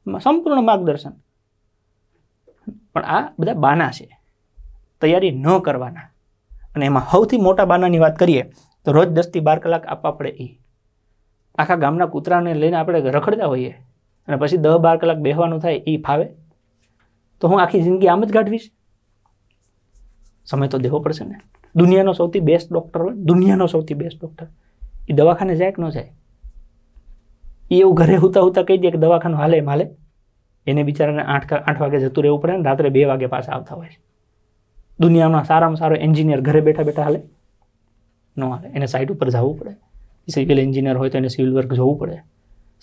સંપૂર્ણ માર્ગદર્શન. પણ આ બધા બાના છે તૈયારી ન કરવાના. અને એમાં સૌથી મોટા બાનાની વાત કરીએ તો રોજ 10 થી 12 કલાક આપવા પડે. એ આખા ગામના કૂતરાને લઈને આપણે રખડતા હોઈએ અને પછી 10-12 કલાક બેસવાનું થાય એ ફાવે? તો હું આખી જિંદગી આમ જ કાઢવીશ? સમય તો દેવો પડશે ને. દુનિયાનો સૌથી બેસ્ટ ડૉક્ટર હોય, દુનિયાનો સૌથી બેસ્ટ ડૉક્ટર, એ દવાખાને જાય કે ન જાય? એ એવું ઘરે હુતા કહી દે કે દવાખાનું હાલે એમ હાલે? એને બિચારાને 8 વાગે જતું રહેવું પડે ને રાત્રે 2 વાગે પાછા આવતા હોય છે. દુનિયામાં સારામાં સારો એન્જિનિયર ઘરે બેઠા બેઠા હાલે? ન હાલે. એને સાઇટ ઉપર જવું પડે. સિવિલ એન્જિનિયર હોય તો એને સિવિલ વર્ક જોવું પડે.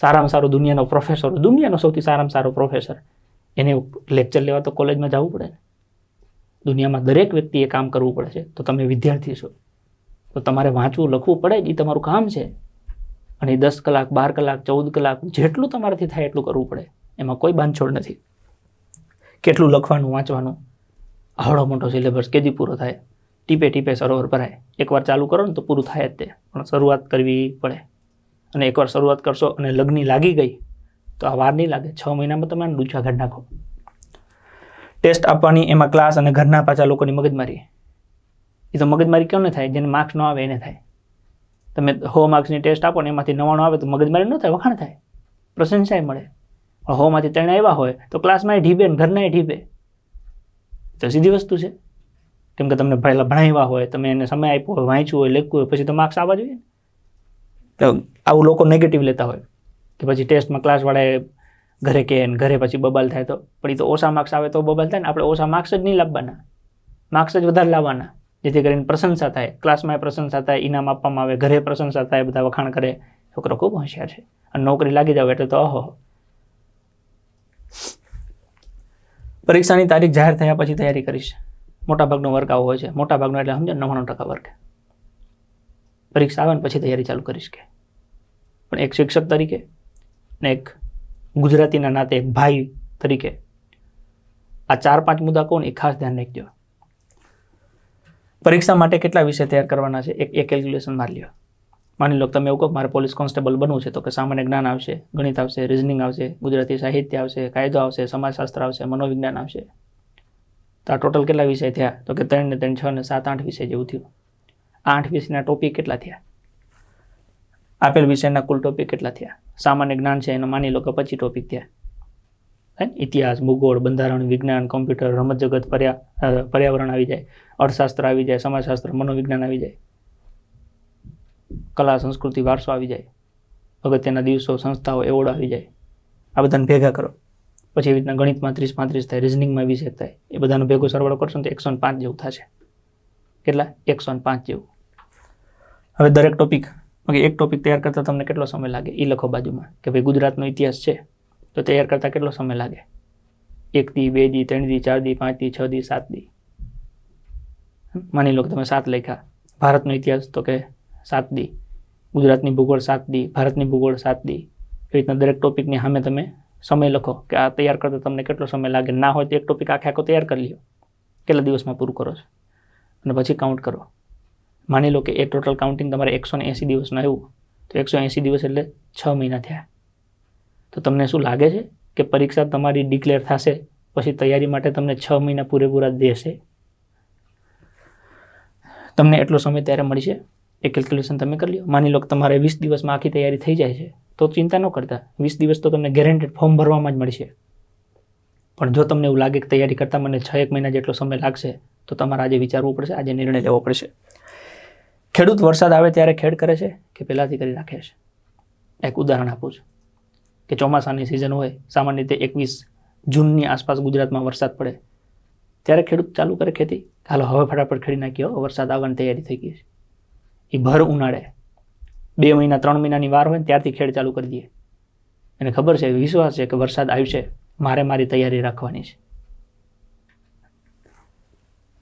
સારામાં સારો દુનિયાનો પ્રોફેસર, દુનિયાનો સૌથી સારામાં સારો પ્રોફેસર, એને લેક્ચર લેવા તો કોલેજમાં જવું પડે ને. દુનિયામાં દરેક વ્યક્તિએ કામ કરવું પડે છે. તો તમે વિદ્યાર્થી છો તો તમારે વાંચવું, લખવું પડે જ. એ તમારું કામ છે. અને 10 કલાક, 12 કલાક, 14 કલાક જેટલું તમારાથી થાય એટલું કરવું પડે. એમાં કોઈ બાંધછોડ નથી. કેટલું લખવાનું, વાંચવાનું, આવડો મોટો સિલેબસ કેદી પૂરો થાય? ટીપે ટીપે સરોવર ભરાય. એકવાર ચાલુ કરો ને તો પૂરું થાય જ તે, પણ શરૂઆત કરવી પડે. અને એકવાર શરૂઆત કરશો અને લગ્ન લાગી ગઈ તો આ વાર નહીં લાગે. 6 મહિનામાં તમે ડૂચા કાઢી નાખો. ટેસ્ટ આપવાની, એમાં ક્લાસ અને ઘરના પાછા લોકોની મગજમારી. એ તો મગજમારી કેમ ન થાય? જેને માર્ક્સ ન આવે એને થાય. તમે 100 માર્ક્સની ટેસ્ટ આપો ને એમાંથી 99 આવે તો મગજમારી ન થાય, વખાણ થાય, પ્રશંસાય મળે. 100 માંથી 3 આવ્યા હોય તો ક્લાસમાં ઢીબે ને ઘરના ઢીબે. તો સીધી વસ્તુ છે. કેમ કે તમને પહેલાં ભણાવ્યા હોય, તમે એને સમય આપ્યો હોય, વાંચ્યું હોય, લખ્યું હોય, પછી તો માર્ક્સ આવવા જોઈએ. તો આવું લોકો નેગેટિવ લેતા હોય કે પછી ટેસ્ટમાં ક્લાસવાળાએ ઘરે કહે ને ઘરે પછી બબાલ થાય. તો પણ એ તો ઓછા માર્ક્સ આવે તો બબાલ થાય ને. આપણે ઓછા માર્ક્સ જ નહીં લાવવાના, માર્ક્સ જ વધારે લાવવાના, જેથી કરીને પ્રશંસા થાય. ક્લાસમાં પ્રશંસા થાય, ઇનામ આપવામાં આવે, ઘરે પ્રશંસા થાય, બધા વખાણ કરે. છોકરો ખૂબ હોશિયાર છે. અને નોકરી લાગી જાવ એટલે તો ઓહો. પરીક્ષાની તારીખ જાહેર થયા પછી તૈયારી કરીશ. મોટાભાગનો વર્ગ આવો હોય છે. મોટાભાગનો એટલે સમજો 99% વર્ગ. પરીક્ષા આવે ને પછી તૈયારી ચાલુ કરીશ કે. પણ એક શિક્ષક તરીકે ને એક ગુજરાતીના નાતે એક ભાઈ તરીકે આ 4-5 મુદ્દા કહું ને એ ખાસ ધ્યાન રાખજો. પરીક્ષા માટે કેટલા વિષય તૈયાર કરવાના છે એ કેલ્ક્યુલેશન મારી લ્યો. માની લો તમે એવું કહો મારે પોલીસ કોન્સ્ટેબલ બનવું છે તો કે સામાન્ય જ્ઞાન આવશે, ગણિત આવશે, રિઝનિંગ આવશે, ગુજરાતી સાહિત્ય આવશે, કાયદો આવશે, સમાજશાસ્ત્ર આવશે, મનોવિજ્ઞાન આવશે. તો આ ટોટલ કેટલા વિષય થયા? તો કે 3 ને 3 6 ને 7 8 વિષય જેવું થયું. 8 વિષયના ટોપિક કેટલા થયા? આપેલ વિષયના કુલ ટોપિક કેટલા થયા? સામાન્ય જ્ઞાન છે એનો માની લો કે 25 ટોપિક થયા. ઇતિહાસ, ભૂગોળ, બંધારણ, વિજ્ઞાન, કોમ્પ્યુટર, રમત જગત, પર્યાવરણ આવી જાય, અર્થશાસ્ત્ર આવી જાય, સમાજશાસ્ત્ર, મનોવિજ્ઞાન આવી જાય, કલા, સંસ્કૃતિ, વારસો આવી જાય, અગત્યના દિવસો, સંસ્થાઓ, એવોર્ડ આવી જાય. આ બધાને ભેગા કરો. પછી એવી રીતના ગણિતમાં 30-35 થાય, રિઝનિંગમાં 20 થાય. એ બધાનો ભેગો સરવાળો કરશો તો 105 જેવું થશે. કેટલા? 105 જેવું. હવે દરેક ટોપિક, એક ટોપિક તૈયાર કરતાં તમને કેટલો સમય લાગે એ લખો બાજુમાં. કે ભાઈ ગુજરાતનો ઇતિહાસ છે તો તૈયાર કરતાં કેટલો સમય લાગે? 1 દી, 2 દી, 3 દી, 4 દી, 5 દી, 6 દી, 7 દી. માની લો કે તમે 7 લખ્યા. ભારતનો ઇતિહાસ તો કે 7 દી. ગુજરાતની ભૂગોળ 7 દી, ભારતની ભૂગોળ 7 દી, એવી રીતના દરેક ટોપિકની સામે તમે સમય લખો કે આ તૈયાર કરતા તમને કેટલો સમય લાગે. ના હોય તો એક ટોપિક આખો તૈયાર કરી લ્યો, કેટલા દિવસમાં પૂરું કરો છો, અને પછી કાઉન્ટ કરો. માની લો કે એ ટોટલ કાઉન્ટિંગ તમારે 180 દિવસનું આવ્યું, તો 180 દિવસ એટલે 6 મહિના થયા. તો તમને શું લાગે છે કે પરીક્ષા તમારી ડિક્લેર થશે પછી તૈયારી માટે તમને 6 મહિના પૂરેપૂરા દેશે? તમને એટલો સમય ત્યારે મળશે? એ કેલ્ક્યુલેશન તમે કરી લો. માની લો કે તમારે 20 દિવસમાં આખી તૈયારી થઈ જાય છે, તો ચિંતા ન કરતા, 20 દિવસ તો તમને ગેરંટેડ ફોર્મ ભરવામાં જ મળશે. પણ જો તમને એવું લાગે કે તૈયારી કરતાં મને 6-1 મહિના જેટલો સમય લાગશે, તો તમારે આજે વિચારવું પડશે, આજે નિર્ણય લેવો પડશે. ખેડૂત વરસાદ આવે ત્યારે ખેડ કરે છે કે પહેલાંથી કરી રાખે છે? એક ઉદાહરણ આપું છું કે ચોમાસાની સિઝન હોય, સામાન્ય રીતે 21 જૂનની આસપાસ ગુજરાતમાં વરસાદ પડે, ત્યારે ખેડૂત ચાલુ કરે ખેતી. હાલો હવે ફટાફટ ખેડી નાખ્યો, વરસાદ આવવાની તૈયારી થઈ ગઈ છે. એ ભર ઉનાળે 2 મહિના 3 મહિનાની વાર હોય ને ત્યારથી ખેડ ચાલુ કરી દે. એને ખબર છે, વિશ્વાસ છે કે વરસાદ આવશે, મારે મારી તૈયારી રાખવાની છે.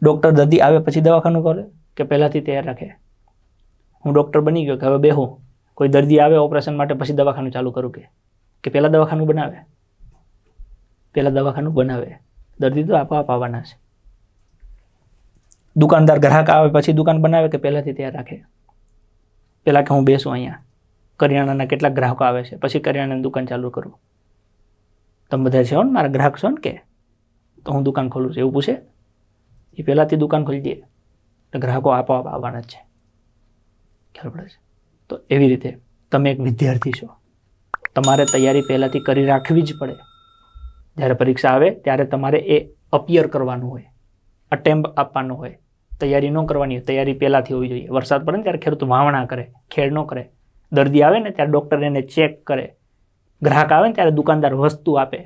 ડૉક્ટર દર્દી આવે પછી દવાખાનું કરે કે પહેલાંથી તૈયાર રાખે? હું ડૉક્ટર બની ગયો કે હવે બેહું, કોઈ દર્દી આવે ઓપરેશન માટે પછી દવાખાનું ચાલુ કરું કે પહેલાં દવાખાનું બનાવે? પહેલાં દવાખાનું બનાવે. દર્દી તો આપોઆપ આવવાના છે. દુકાનદાર ગ્રાહક આવે પછી દુકાન બનાવે કે પહેલાંથી તૈયાર રાખે? પહેલાં કે હું બેસું અહીંયા, કરિયાણાના કેટલાક ગ્રાહકો આવે છે, પછી કરિયાણાની દુકાન ચાલુ કરું. તમે બધા છો ને મારા ગ્રાહક છો ને, કે તો હું દુકાન ખોલું છું એવું પૂછે? એ પહેલાંથી દુકાન ખોલી દે તો ગ્રાહકો આપોઆપ આવવાના જ છે. ખ્યાલ પડે છે? તો એવી રીતે તમે એક વિદ્યાર્થી છો, તમારે તૈયારી પહેલાંથી કરી રાખવી જ પડે. જ્યારે પરીક્ષા આવે ત્યારે તમારે એ અપિયર કરવાનું હોય, અટેમ્પ આપવાનું હોય. તૈયારી ન કરવાની હોય, તૈયારી પહેલાંથી હોવી જોઈએ. વરસાદ પડે ને ત્યારે ખેડૂત વાવણા કરે, ખેડ ન કરે. દર્દી આવે ને ત્યારે ડૉક્ટર એને ચેક કરે. ગ્રાહક આવે ને ત્યારે દુકાનદાર વસ્તુ આપે.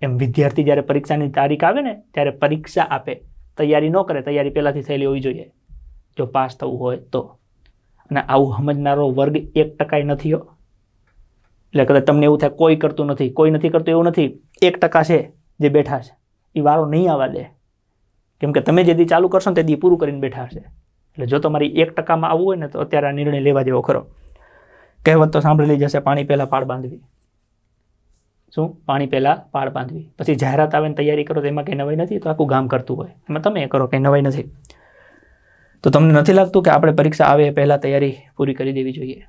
એમ વિદ્યાર્થી જ્યારે પરીક્ષાની તારીખ આવે ને ત્યારે પરીક્ષા આપે. તૈયારી ન કરે, તૈયારી પહેલાંથી થયેલી હોવી જોઈએ જો પાસ થવું હોય તો. અને આવું સમજનારો વર્ગ 1% નથી હો. એટલે કદાચ તમને એવું થાય કોઈ કરતું નથી, કોઈ નથી કરતું, એવું નથી. 1% છે જે બેઠા છે, એ વારો નહીં આવવા દે. કેમ કે તમે જે દી ચાલુ કરશો ને તે દી પૂરું કરીને બેઠા છે. એટલે જો તમારી 1%માં આવવું હોય ને તો અત્યારે આ નિર્ણય લેવા જેવો ખરો. કહેવત તો સાંભળેલી જશે, પાણી પહેલાં પાળ બાંધવી. શું? પાણી પહેલાં પાળ બાંધવી. પછી જાહેરાત આવે ને તૈયારી કરો તો એમાં કંઈ નવાઈ નથી, તો આખું ગામ કરતું હોય, એમાં તમે કરો, કંઈ નવાઈ નથી. તો તમને નથી લાગતું કે આપણે પરીક્ષા આવે એ પહેલાં તૈયારી પૂરી કરી દેવી જોઈએ?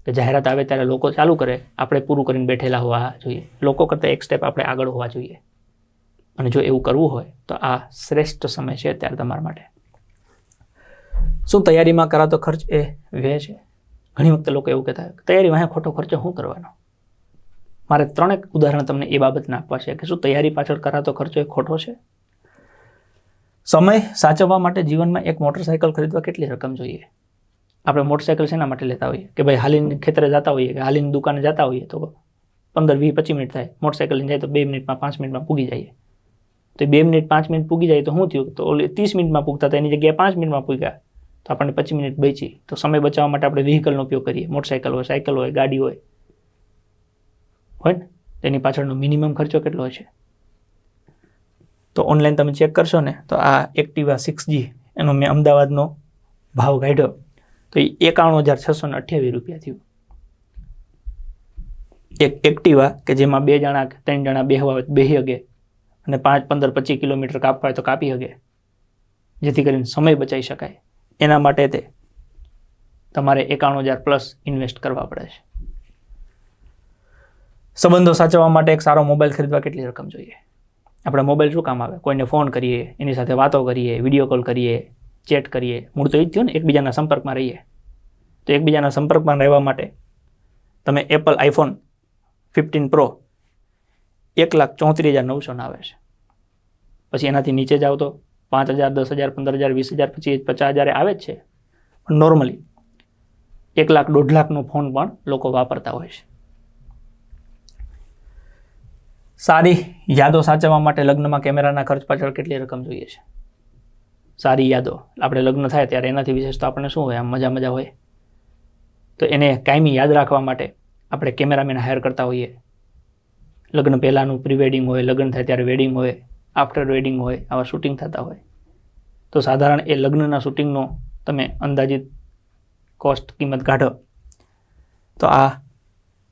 કે જાહેરાત આવે ત્યારે લોકો ચાલુ કરે, આપણે પૂરું કરીને બેઠેલા હોવા જોઈએ. લોકો કરતાં એક સ્ટેપ આપણે આગળ હોવા જોઈએ. અને જો એવું કરવું હોય તો આ શ્રેષ્ઠ સમય છે અત્યારે તમારા માટે. શું તૈયારીમાં કરાતો ખર્ચ એ વ્યય છે? ઘણી વખતે લોકો એવું કહેતા હોય તૈયારીમાં ખોટો ખર્ચો શું કરવાનો? મારે 3 ઉદાહરણ તમને એ બાબતના આપવા છે કે શું તૈયારી પાછળ કરાતો ખર્ચો એ ખોટો છે? સમય સાચવવા માટે જીવનમાં એક મોટરસાઇકલ ખરીદવા કેટલી રકમ જોઈએ? આપણે મોટરસાઇકલ શેના માટે લેતા હોઈએ? કે ભાઈ હાલીને ખેતરે જતા હોઈએ, કે હાલીને દુકાને જતા હોઈએ તો 15, 20, 25 મિનિટ થાય. મોટરસાઇકલ લઈને જાય તો 2 મિનિટમાં 5 મિનિટમાં પૂગી જઈએ. તો 2 મિનિટ 5 મિનિટ પૂગી જાય તો શું થયું? તો ઓલી 30 મિનિટમાં પૂગતા હતા, એની જગ્યાએ 5 મિનિટમાં પૂગ્યા, તો આપણને 25 મિનિટ બચી. તો સમય બચાવવા માટે આપણે વ્હીકલનો ઉપયોગ કરીએ. મોટરસાઇકલ હોય, સાયકલ હોય, ગાડી હોય ને, તેની પાછળનો મિનિમમ ખર્ચો કેટલો હોય છે? તો ઓનલાઈન તમે ચેક કરશો ને તો આ એક્ટિવા 6G એનો મેં અમદાવાદનો ભાવ કાઢ્યો તો એ 51,628 રૂપિયા થયું. એક એક્ટિવા કે જેમાં 2 જણા કે 3 જણા બેહવા હોય તો બેસી શકે, અને 5, 15, 25 કિલોમીટર કાપવા હોય તો કાપી શકે, જેથી કરીને સમય બચાવી શકાય. એના માટે તે તમારે 51,000 પ્લસ ઇન્વેસ્ટ કરવા પડે છે. સંબંધો સાચવવા માટે એક સારો મોબાઈલ ખરીદવા કેટલી રકમ જોઈએ? આપણે મોબાઈલ શું કામ આવે? કોઈને ફોન કરીએ, એની સાથે વાતો કરીએ, વિડીયો કોલ કરીએ, ચેટ કરીએ. મૂળ તો એ જ થયું ને, એકબીજાના સંપર્કમાં રહીએ. તો એકબીજાના સંપર્કમાં રહેવા માટે તમે એપલ આઈફોન 15 પ્રો 1,34,900 આવે છે. પછી એનાથી નીચે જાઓ તો 5,000, 10,000, 15,000, 20,000, 25,000, 50,000 આવે જ છે. પણ નોર્મલી 1,00,000, 1,50,000નો ફોન પણ લોકો વાપરતા હોય છે. સારી યાદો સાચવવા માટે લગ્નમાં કેમેરાના ખર્ચ પાછળ કેટલી રકમ જોઈએ છે? સારી યાદો આપણે લગ્ન થાય ત્યારે એનાથી વિશેષ તો આપણને શું હોય? આમ મજા હોય. તો એને કાયમી યાદ રાખવા માટે આપણે કેમેરામેન હાયર કરતા હોઈએ. લગ્ન પહેલાંનું પ્રી વેડિંગ હોય, લગ્ન થાય ત્યારે વેડિંગ હોય, આફ્ટર વેડિંગ હોય, આવા શૂટિંગ થતા હોય. તો સાધારણ એ લગ્નના શૂટિંગનો તમે અંદાજિત કોસ્ટ કિંમત કાઢો તો આ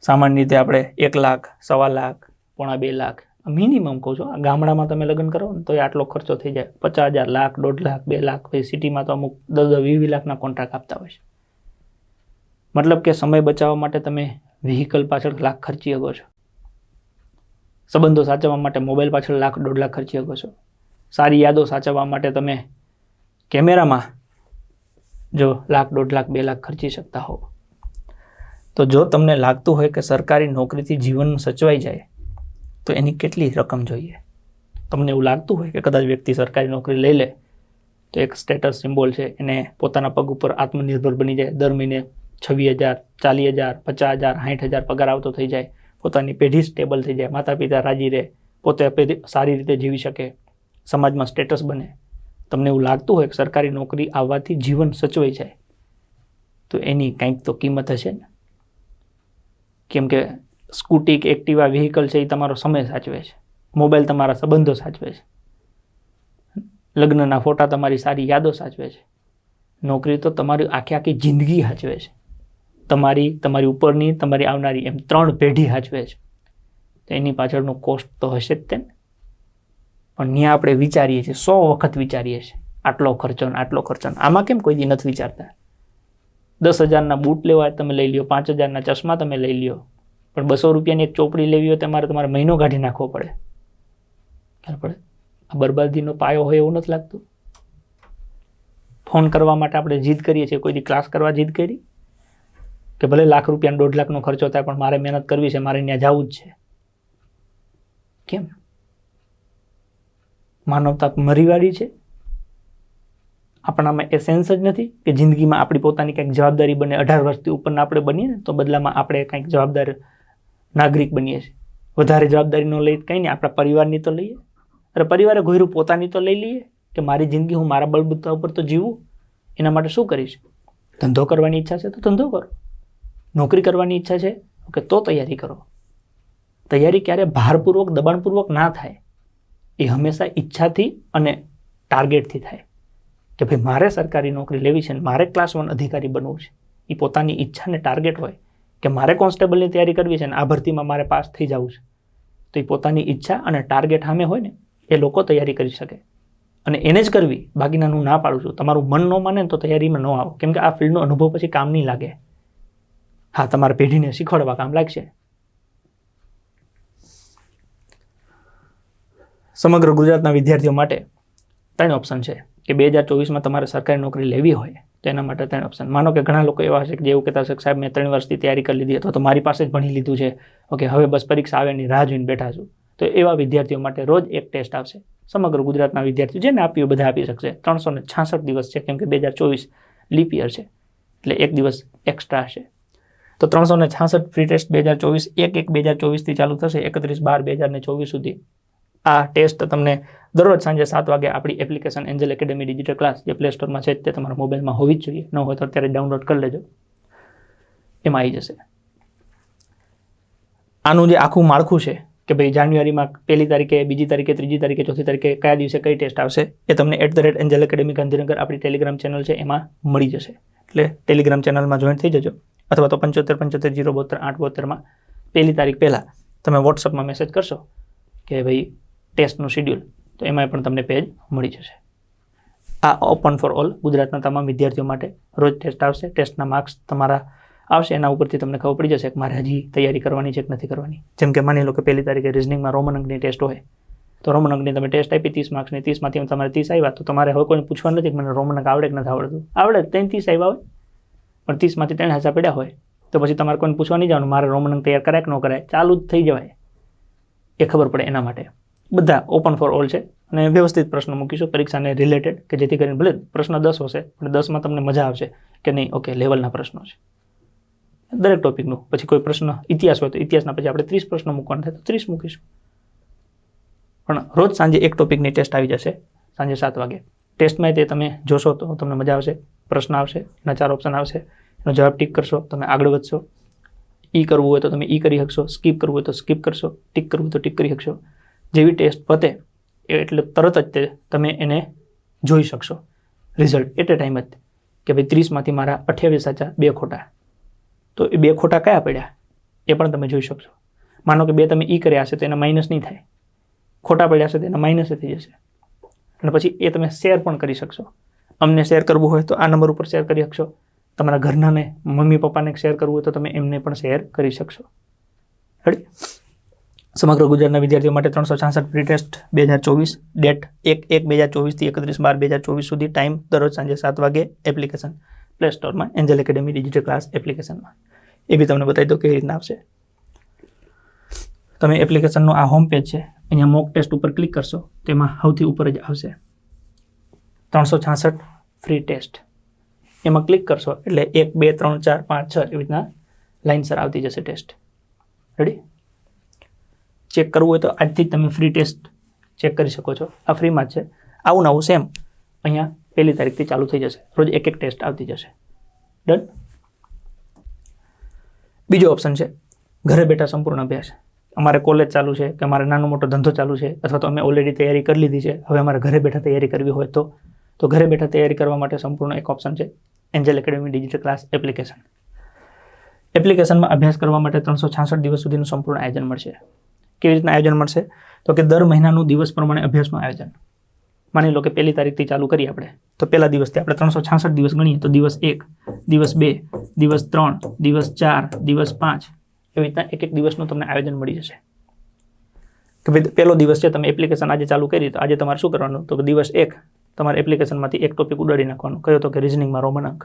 સામાન્ય રીતે આપણે 1 લાખ, 1.25 લાખ, 1.5 લાખ મિનિમમ કહું છું. ગામડામાં તમે લગ્ન કરો ને તો આટલો ખર્ચો થઈ જાય. 50,000, લાખ, 1.5 લાખ, 2 લાખ. પછી સિટીમાં તો અમુક 10-20 લાખના કોન્ટ્રાક્ટ આપતા હોય છે. મતલબ કે સમય બચાવવા માટે તમે વ્હીકલ પાછળ લાખ ખર્ચી શકો છો. સંબંધો સાચવવા માટે મોબાઈલ પાછળ લાખ, 1.5 લાખ ખર્ચી શકો છો. સારી યાદો સાચવવા માટે તમે કેમેરામાં જો લાખ, 1.5 લાખ, 2 લાખ ખર્ચી શકતા હો. તો જો તમને લાગતું હોય કે સરકારી નોકરીથી જીવન સચવાઈ જાય તો એની કેટલી રકમ જોઈએ? તમને એવું લાગતું હોય કે કદાચ વ્યક્તિ સરકારી નોકરી લઈ લે તો એક સ્ટેટસ સિમ્બોલ છે, એને પોતાના પગ ઉપર આત્મનિર્ભર બની જાય, દર મહિને 26,000, 40,000, 50,000, 60,000 પગાર આવતો થઈ જાય, પોતાની પેઢી સ્ટેબલ થઈ જાય, માતા પિતા રાજી રહે, પોતે સારી રીતે જીવી શકે, સમાજમાં સ્ટેટસ બને. તમને એવું લાગતું હોય કે સરકારી નોકરી આવવાથી જીવન સચવાઈ જાય તો એની કંઈક તો કિંમત હશે ને. કેમ કે સ્કૂટી કે એક્ટિવા વ્હીકલ છે એ તમારો સમય સાચવે છે, મોબાઈલ તમારા સંબંધો સાચવે છે, લગ્નના ફોટા તમારી સારી યાદો સાચવે છે. નોકરી તો તમારી આખી જિંદગી સાચવે છે, તમારી ઉપરની, તમારી આવનારી, એમ 3 પેઢી સાચવે છે. તો એની પાછળનો કોસ્ટ તો હશે જ તે ને. પણ ત્યાં આપણે વિચારીએ છીએ, 100 વખત વિચારીએ છીએ, આટલો ખર્ચો ને આટલો ખર્ચો. આમાં કેમ કોઈ દી નથી વિચારતા? 10,000ના બૂટ લેવા તમે લઈ લ્યો, 5,000ના ચશ્મા તમે લઈ લ્યો, પણ 200 રૂપિયાની એક ચોપડી લેવી હોય તમારે મહિનો કાઢી નાખવો પડે. ખ્યાલ પડે? આ બરબાદીનો પાયો હોય એવું નથી લાગતું? ફોન કરવા માટે આપણે જીદ કરીએ છીએ. કોઈ દી ક્લાસ કરવા જીદ કરી કે ભલે લાખ રૂપિયા, 1.5 લાખનો ખર્ચો થાય પણ મારે મહેનત કરવી છે, મારે ત્યાં જવું જ છે? કેમ? માનવતા મરીવાળી છે? આપણામાં એ સેન્સ જ નથી કે જિંદગીમાં આપણી પોતાની કંઈક જવાબદારી બને. 18 વર્ષથી ઉપરના આપણે બનીએ ને તો બદલામાં આપણે કંઈક જવાબદાર નાગરિક બનીએ છીએ. વધારે જવાબદારી ન લઈ કંઈ નહીં, આપણા પરિવારની તો લઈએ. અરે પરિવારે ઘોયરું પોતાની તો લઈ લઈએ કે મારી જિંદગી હું મારા બળબૂતા ઉપર તો જીવું. એના માટે શું કરીશ? ધંધો કરવાની ઈચ્છા છે તો ધંધો કરો, નોકરી કરવાની ઈચ્છા છે ઓકે તો તૈયારી કરો. તૈયારી ક્યારે ભારપૂર્વક, દબાણપૂર્વક ના થાય. એ હંમેશા ઈચ્છાથી અને ટાર્ગેટથી થાય કે ભાઈ મારે સરકારી નોકરી લેવી છે ને મારે ક્લાસ 1 અધિકારી બનવું છે. એ પોતાની ઈચ્છા ને ટાર્ગેટ હોય કે મારે કોન્સ્ટેબલની તૈયારી કરવી છે ને આ ભરતીમાં મારે પાસ થઈ જવું છે. તો એ પોતાની ઈચ્છા અને ટાર્ગેટ સામે હોય ને એ લોકો તૈયારી કરી શકે અને એને જ કરવી. બાકીના હું ના પાડું છું. તમારું મન ન માને તો તૈયારીમાં ન આવો, કેમ કે આ ફિલ્ડનો અનુભવ પછી કામ નહીં લાગે. હા, તમારા પેઢીને શીખવાડવા કામ લાગશે. સમગ્ર ગુજરાતના વિદ્યાર્થીઓ માટે 3 ઓપ્શન છે કે 2024માં તમારે સરકારી નોકરી લેવી હોય તો એના માટે 3 ઓપ્શન. માનો કે ઘણા લોકો એવા હશે કે જેવું કહેતા હશે કે સાહેબ મેં 3 વર્ષથી તૈયારી કરી લીધી અથવા તો મારી પાસે જ ભણી લીધું છે, ઓકે હવે બસ પરીક્ષા આવે ની રાહ જોઈને બેઠા છું. તો એવા વિદ્યાર્થીઓ માટે રોજ એક ટેસ્ટ આવશે. સમગ્ર ગુજરાતના વિદ્યાર્થીઓ જેને આપ્યું બધા આપી શકશે. 366 દિવસ છે કેમ કે 2024 લીપ યર છે એટલે 1 દિવસ એક્સ્ટ્રા હશે. તો 366 ફ્રી ટેસ્ટ 2024 1/1/2024 થી ચાલુ થશે 31/12/2024 સુધી. આ ટેસ્ટ તમને દરરોજ સાંજે 7 વાગે આપણી application Angel academy digital class જે પ્લે સ્ટોરમાં છે તે તમારા મોબાઈલમાં હોવી જ જોઈએ. ન હોય તો અત્યારે ડાઉનલોડ કરી લેજો, એમાં આવી જશે. આનું જે આખું માળખું છે કે ભાઈ જાન્યુઆરીમાં 1લી તારીખે, 2જી તારીખે, 3જી તારીખે, 4થી તારીખે કયા દિવસે કઈ ટેસ્ટ આવશે એ તમને @એન્જલ એકેડેમી ગાંધીનગર આપણી ટેલિગ્રામ ચેનલ છે એમાં મળી જશે. એટલે ટેલિગ્રામ ચેનલમાં જોઈન થઈ જજો અથવા તો 75 75 072 872માં 1લી તારીખ પહેલાં તમે વોટ્સઅપમાં મેસેજ કરશો કે ભાઈ ટેસ્ટનું શિડ્યુલ, તો એમાં પણ તમને પેજ મળી જશે. આ ઓપન ફોર ઓલ ગુજરાતના તમામ વિદ્યાર્થીઓ માટે રોજ ટેસ્ટ આવશે. ટેસ્ટના માર્ક્સ તમારા આવશે, એના ઉપરથી તમને ખબર પડી જશે કે મારે હજી તૈયારી કરવાની છે કે નથી કરવાની. જેમ કે માની લો કે 1લી તારીખે રિઝનિંગમાં રોમન અંકની ટેસ્ટ હોય તો રોમન અંકની તમે ટેસ્ટ આપી 30 માર્ક્સની, 30માંથી તમારે 30 આવ્યા તો તમારે હવે કોઈને પૂછવાનું નથી કે મને રોમન અંક આવડે કે નથી આવડતું. આવડે 30 આવ્યા હોય પણ 30માંથી 3 હાચા પડ્યા હોય તો પછી તમારે કોઈને પૂછવા નહીં જવાનું મારે રોમન અંક તૈયાર કરાય કે ન કરાય, ચાલુ જ થઈ જવાય. એ ખબર પડે એના માટે બધા ઓપન ફોર ઓલ છે અને વ્યવસ્થિત પ્રશ્નો મૂકીશું પરીક્ષાને રિલેટેડ કે જેથી કરીને ભલે પ્રશ્ન 10 હશે પણ 10માં તમને મજા આવશે કે નહીં ઓકે લેવલના પ્રશ્નો છે દરેક ટોપિકનું. પછી કોઈ પ્રશ્ન ઇતિહાસ હોય તો ઇતિહાસના પછી આપણે 30 પ્રશ્નો મૂકવાના થાય તો 30 મૂકીશું. પણ રોજ સાંજે એક ટોપિકની ટેસ્ટ આવી જશે સાંજે 7 વાગે. ટેસ્ટમાં તે તમે જોશો તો તમને મજા આવશે. પ્રશ્ન આવશે, એના 4 ઓપ્શન આવશે, એનો જવાબ ટીક કરશો તમે આગળ વધશો. ઈ કરવું હોય તો તમે ઈ કરી શકશો, સ્કીપ કરવું હોય તો સ્કીપ કરશો, ટીક કરવું હોય તો ટીક કરી શકશો. જેવી ટેસ્ટ પતે એટલે તરત જ તમે એને જોઈ શકશો રિઝલ્ટ એટ એ ટાઈમ જ કે ભાઈ 30માંથી મારા 28 સાચા 2 ખોટા. તો એ 2 ખોટા કયા પડ્યા એ પણ તમે જોઈ શકશો. માનો કે 2 તમે ઈ કર્યા હશે તો એના માઇનસ નહીં થાય, ખોટા પડ્યા હશે તો એના માઇનસ થઈ જશે. અને પછી એ તમે શેર પણ કરી શકશો. અમને શેર કરવું હોય તો આ નંબર ઉપર શેર કરી શકશો. તમારા ઘરનાને, મમ્મી પપ્પાને શેર કરવું હોય તો તમે એમને પણ શેર કરી શકશો. રેડી? સમગ્ર ગુજરાતના વિદ્યાર્થીઓ માટે 366 ફ્રી ટેસ્ટ 2024, ડેટ 1/1/2024 થી 31/12/2024 સુધી, ટાઈમ દરરોજ સાંજે 7 વાગે, એપ્લિકેશન પ્લે સ્ટોરમાં એન્જલ એકેડેમી ડિજિટલ ક્લાસ એપ્લિકેશનમાં. એ બી તમને બતાવી દો કેવી રીતના આવશે. તમે એપ્લિકેશનનો આ હોમ પેજ છે, અહીંયા મોક ટેસ્ટ ઉપર ક્લિક કરશો તેમાં સૌથી ઉપર જ આવશે 366 ફ્રી ટેસ્ટ. એમાં ક્લિક કરશો એટલે 1, 2, 3, 4, 5, 6 એવી રીતના લાઇનસર આવતી જશે ટેસ્ટ. રેડી? ચેક કરવું હોય તો આજથી જ તમે ફ્રી ટેસ્ટ ચેક કરી શકો છો. આ ફ્રીમાં જ છે. આવું નવું સેમ અહીંયા 1લી તારીખથી ચાલુ થઈ જશે. રોજ એક ટેસ્ટ આવતી જશે. ડન? બીજો ઓપ્શન છે ઘરે બેઠા સંપૂર્ણ અભ્યાસ. અમારે કોલેજ ચાલુ છે કે અમારે નાનો મોટો ધંધો ચાલુ છે, અથવા તો અમે ઓલરેડી તૈયારી કરી લીધી છે, હવે અમારે ઘરે બેઠા તૈયારી કરવી હોય તો ઘરે બેઠા તૈયારી કરવા માટે સંપૂર્ણ એક ઓપ્શન છે Angel academy digital class application. એપ્લિકેશનમાં અભ્યાસ કરવા માટે 366 દિવસ સુધીનું સંપૂર્ણ આયોજન મળશે. કેવી રીતના આયોજન મળશે? તો કે દર મહિનાનું દિવસ પ્રમાણે અભ્યાસનું આયોજન. માની લો કે 1લી તારીખથી ચાલુ કરીએ આપણે, તો પહેલા દિવસથી આપણે 366 દિવસ ગણીએ તો દિવસ 1, દિવસ 2, દિવસ 3, દિવસ 4, દિવસ 5 એવી રીતના એક દિવસનું તમને આયોજન મળી જશે. કે ભાઈ પહેલો દિવસ છે, તમે એપ્લિકેશન આજે ચાલુ કરી તો આજે તમારે શું કરવાનું? તો કે દિવસ 1 તમારે એપ્લિકેશનમાંથી એક ટોપિક ઉડાડી નાખવાનો. કયો? તો કે રિઝનિંગમાં રોમન અંક.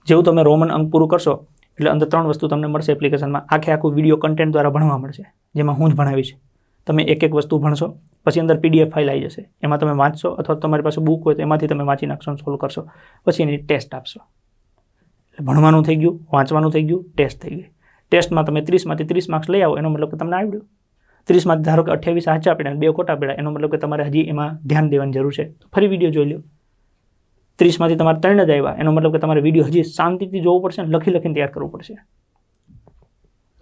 જેવું તમે રોમન અંક પૂરું કરશો એટલે અંદર 3 વસ્તુ તમને મળશે એપ્લિકેશનમાં. આખું વિડીયો કન્ટેન્ટ દ્વારા ભણવા મળશે, જેમાં હું જ ભણાવીશ. તમે એક વસ્તુ ભણશો, પછી અંદર PDF ફાઇલ આવી જશે, એમાં તમે વાંચશો, અથવા તમારી પાસે બુક હોય તો એમાંથી તમે વાંચી નાખશો, સોલ્વ કરશો, પછી એની ટેસ્ટ આપશો. એટલે ભણવાનું થઈ ગયું, વાંચવાનું થઈ ગયું, ટેસ્ટ થઈ ગઈ. ટેસ્ટમાં તમે 30માંથી 30 માર્ક્સ લઈ આવો, એનો મતલબ કે તમને આવડ્યું. 30માંથી ધારો કે 28 સાચા પડ્યા અને 2 ખોટા પડ્યા, એનો મતલબ કે તમારે હજી એમાં ધ્યાન દેવાની જરૂર છે, તો ફરી વિડીયો જોઈ લો. 30માંથી તમારે 3 જ આવ્યા, એનો મતલબ કે તમારે વિડીયો હજી શાંતિથી જોવું પડશે અને લખીને તૈયાર કરવું પડશે.